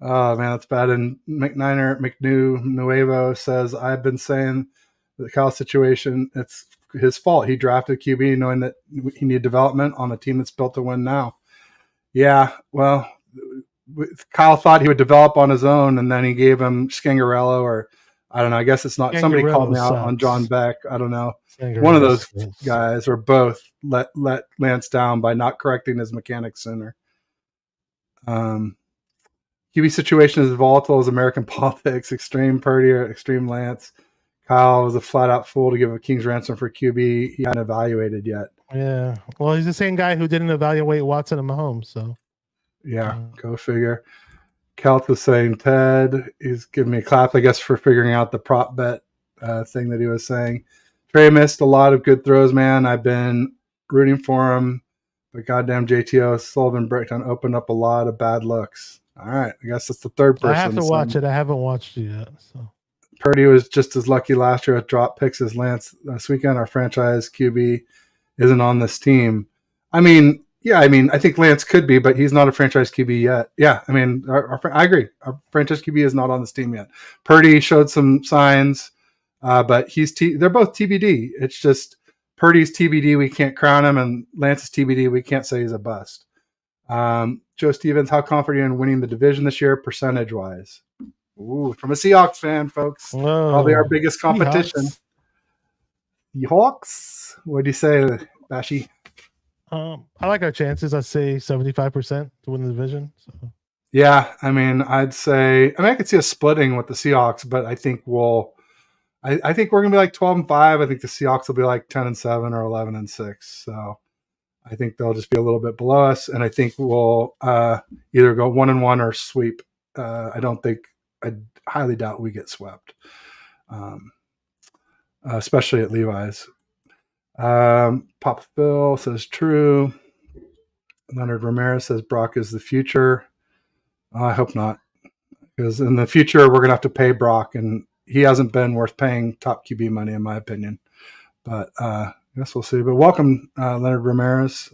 Oh, man, that's bad. And Nuevo says, I've been saying the Cal situation, it's his fault. He drafted QB knowing that he needed development on a team that's built to win now. Yeah, well, Kyle thought he would develop on his own, and then he gave him Scangarello, or I don't know. I guess it's not. Somebody called me out on John Beck. I don't know. One of those guys or both let Lance down by not correcting his mechanics sooner. QB situation is volatile as American politics. Extreme Purdy or extreme Lance. Kyle was a flat-out fool to give a king's ransom for QB he hadn't evaluated yet. Yeah. Well, he's the same guy who didn't evaluate Watson and Mahomes, so. Yeah, go figure. Kelt was saying Ted. He's giving me a clap, I guess, for figuring out the prop bet thing that he was saying. Trey missed a lot of good throws, man. I've been rooting for him, but goddamn JTO Sullivan breakdown opened up a lot of bad looks. All right, I guess that's the third person. I have to watch it. I haven't watched it yet. So Purdy was just as lucky last year with drop picks as Lance this weekend. Our franchise QB isn't on this team. I mean, yeah, I think Lance could be, but he's not a franchise QB yet. Yeah, I mean, I agree. Our franchise QB is not on this team yet. Purdy showed some signs, but they're both TBD. It's just Purdy's TBD. We can't crown him, and Lance's TBD. We can't say he's a bust. Joe Stevens, how confident are you in winning the division this year, percentage-wise? Ooh, from a Seahawks fan, folks. Whoa. Probably our biggest competition. Seahawks? What do you say, Bashy? I like our chances. I'd say 75% to win the division. So. Yeah, I'd say. I could see a splitting with the Seahawks, but I think I think we're gonna be like 12-5. I think the Seahawks will be like 10-7 or 11-6. So I think they'll just be a little bit below us, and I think we'll either go 1-1 or sweep. I highly doubt we get swept, especially at Levi's. Pop Phil says true. Leonard Ramirez says Brock is the future. I hope not, because in the future we're gonna have to pay Brock, and he hasn't been worth paying top QB money in my opinion. But I guess we'll see. But welcome, Leonard Ramirez.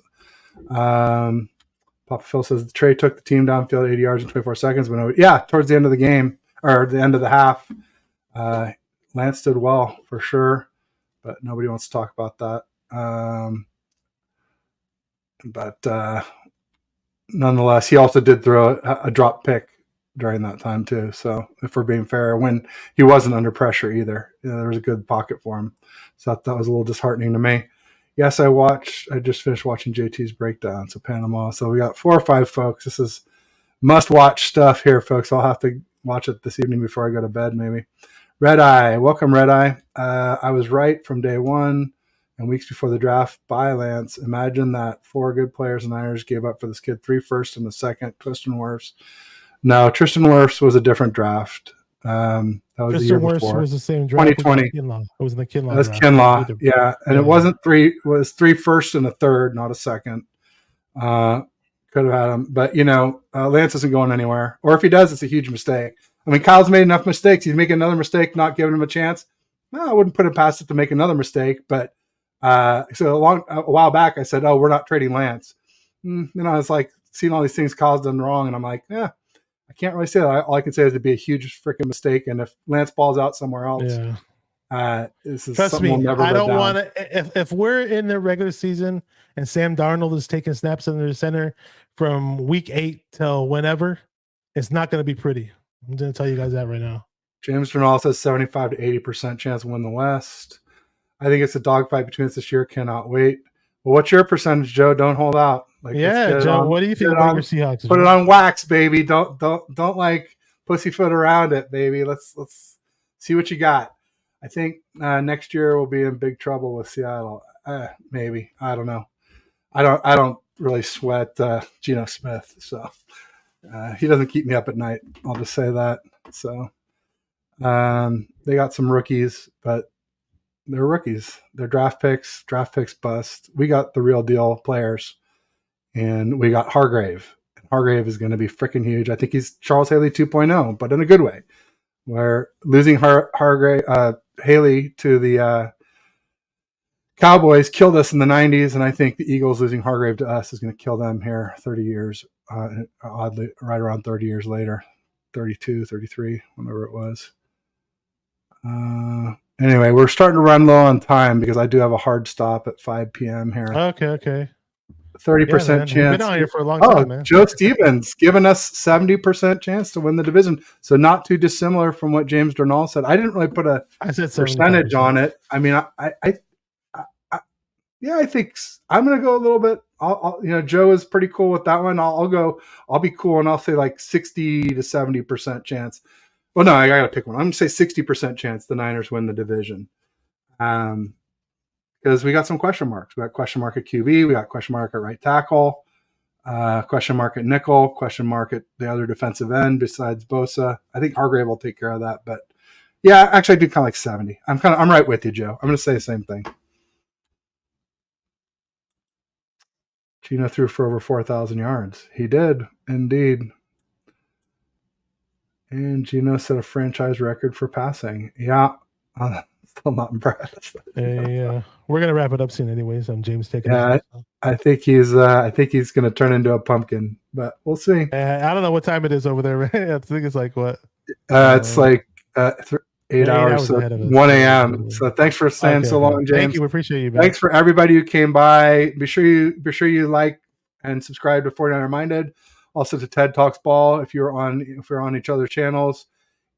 Papa Phil says Trey took the team downfield 80 yards in 24 seconds. But yeah, towards the end of the game or the end of the half, Lance did well for sure, but nobody wants to talk about that. But nonetheless, he also did throw a drop pick during that time too. So if we're being fair, when he wasn't under pressure either, there was a good pocket for him. So that was a little disheartening to me. Yes, I just finished watching JT's breakdown. So Panama. So we got 4 or 5 folks. This is must-watch stuff here, folks. I'll have to watch it this evening before I go to bed, maybe. Red Eye. Welcome, Red Eye. I was right from day one and weeks before the draft. Bye, Lance. Imagine that 4 good players and Niners gave up for this kid 3 firsts and a second. Tristan Wirfs. No, Tristan Wirfs was a different draft. That was Tristan the year before. Was the same draft. 2020. It was in the Kinlaw. That's Kinlaw. Yeah, and it wasn't 3. It was 3 firsts and a third, not a second. Could have had him, but Lance isn't going anywhere. Or if he does, it's a huge mistake. Kyle's made enough mistakes. He's making another mistake, not giving him a chance. No, I wouldn't put him past it to make another mistake. But so a while back, I said, "Oh, we're not trading Lance." It's like seeing all these things Kyle's done wrong, and I'm like, yeah. I can't really say that. All I can say is it'd be a huge freaking mistake. And if Lance balls out somewhere else, this is Trust something me, we'll never I don't want to. If we're in the regular season and Sam Darnold is taking snaps under the center from week 8 till whenever, it's not going to be pretty. I'm going to tell you guys that right now. James Durnall says 75 to 80% chance to win the West. I think it's a dogfight between us this year. Cannot wait. Well, what's your percentage, Joe? Don't hold out. Joe, what do you think about your Seahawks? Put it on wax, baby. Don't like pussyfoot around it, baby. Let's see what you got. I think next year we'll be in big trouble with Seattle. Maybe. I don't know. I don't really sweat Geno Smith, so he doesn't keep me up at night. I'll just say that. So they got some rookies, but they're rookies. They're draft picks. Draft picks bust. We got the real deal players. And we got Hargrave. Hargrave is going to be freaking huge. I think he's Charles Haley 2.0, but in a good way. Where losing Haley to the Cowboys killed us in the 90s, and I think the Eagles losing Hargrave to us is going to kill them here 30 years, oddly, right around 30 years later, 32, 33, whenever it was. Anyway, we're starting to run low on time because I do have a hard stop at 5 p.m. here. Okay. 30% chance. We've been on here for a long time, man. Joe Stevens giving us 70% chance to win the division. So not too dissimilar from what James Durnall said. I didn't really put a percentage on it. I mean, I think I'm going to go a little bit. Joe is pretty cool with that one. I'll be cool, and I'll say like 60 to 70% chance. Well, no, I got to pick one. I'm going to say 60% chance the Niners win the division. Because we got some question marks. We got question mark at QB. We got question mark at right tackle. Question mark at nickel. Question mark at the other defensive end besides Bosa. I think Hargrave will take care of that. But yeah, actually, I do kind of like 70. I'm right with you, Joe. I'm going to say the same thing. Gino threw for over 4,000 yards. He did, indeed. And Gino set a franchise record for passing. Yeah, I'm still not impressed. Yeah, we're gonna wrap it up soon, anyways. I'm James taking. Yeah, I think he's gonna turn into a pumpkin, but we'll see. I don't know what time it is over there. Right? I think it's like what? It's like 8 hours, so 1 a.m. So thanks for staying so long, James. Thank you. We appreciate you, man. Thanks for everybody who came by. Be sure you like and subscribe to 49er Minded. Also to TED Talks Ball if you're on each other's channels.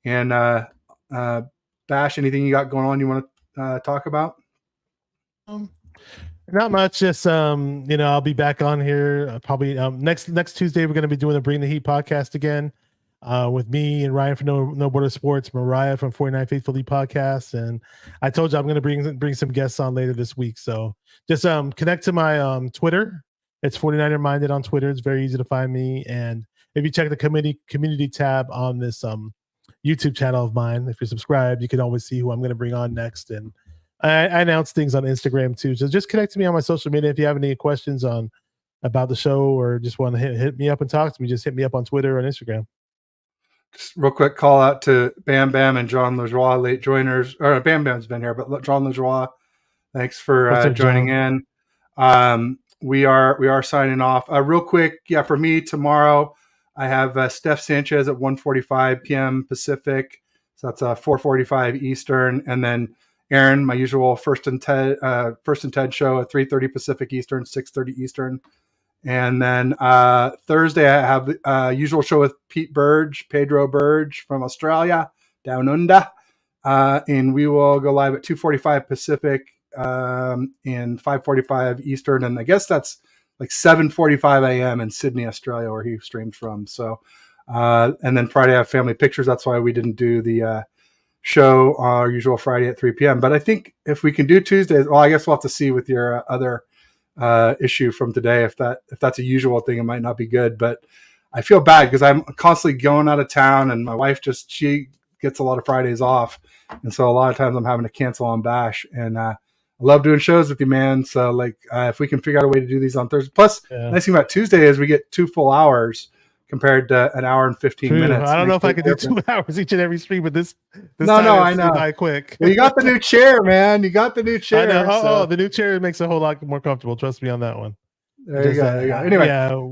And Bash, anything you got going on you want to talk about? Not much. Just I'll be back on here probably next Tuesday. We're going to be doing the Bring the Heat podcast again with me and Ryan from No Border Sports, Mariah from 49 Faithfully podcast, and I told you I'm going to bring some guests on later this week. So just connect to my Twitter. It's 49er Minded on Twitter. It's very easy to find me, and if you check the community tab on this YouTube channel of mine, if you're subscribed, you can always see who I'm going to bring on next. And I announce things on Instagram too. So just connect to me on my social media. If you have any questions about the show or just want to hit me up and talk to me, just hit me up on Twitter or on Instagram. Just real quick call out to Bam Bam and John Lajoie, late joiners. Or Bam Bam's been here, but John Lajoie, thanks for joining in. We are signing off. Real quick, for me tomorrow, I have Steph Sanchez at 1:45 p.m. Pacific. So that's 4:45 Eastern, and then Aaron, my usual First and Ted show at 3:30 Pacific Eastern, 6:30 Eastern. And then Thursday, I have the usual show with Pedro Burge from Australia, down under. And we will go live at 2:45 Pacific and 5:45 Eastern. And I guess that's like 7:45 a.m. in Sydney, Australia, where he streamed from. So, and then Friday, I have family pictures. That's why we didn't do the show our usual Friday at 3 p.m. But I think if we can do Tuesdays, well, I guess we'll have to see with your other issue from today. If that's a usual thing, it might not be good. But I feel bad because I'm constantly going out of town, and my wife she gets a lot of Fridays off, and so a lot of times I'm having to cancel on Bash. And I love doing shows with you, man. So if we can figure out a way to do these on Thursday. Plus, the nice thing about Tuesday is we get 2 full hours compared to an hour and 15 minutes. I don't know if I can do 2 hours each and every stream, but this no, I know. Quick. Well, you got the new chair, man. You got the new chair. I know. The new chair makes it a whole lot more comfortable. Trust me on that one. There you go. Anyway,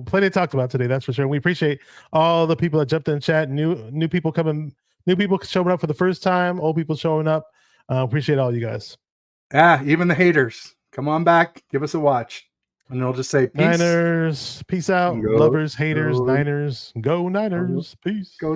plenty to talk about today. That's for sure. We appreciate all the people that jumped in the chat. New people coming. New people showing up for the first time. Old people showing up. Appreciate all you guys. Yeah, even the haters. Come on back. Give us a watch. And they'll just say, peace. Niners, peace out. Lovers, haters, Niners. Go Niners. Peace. Go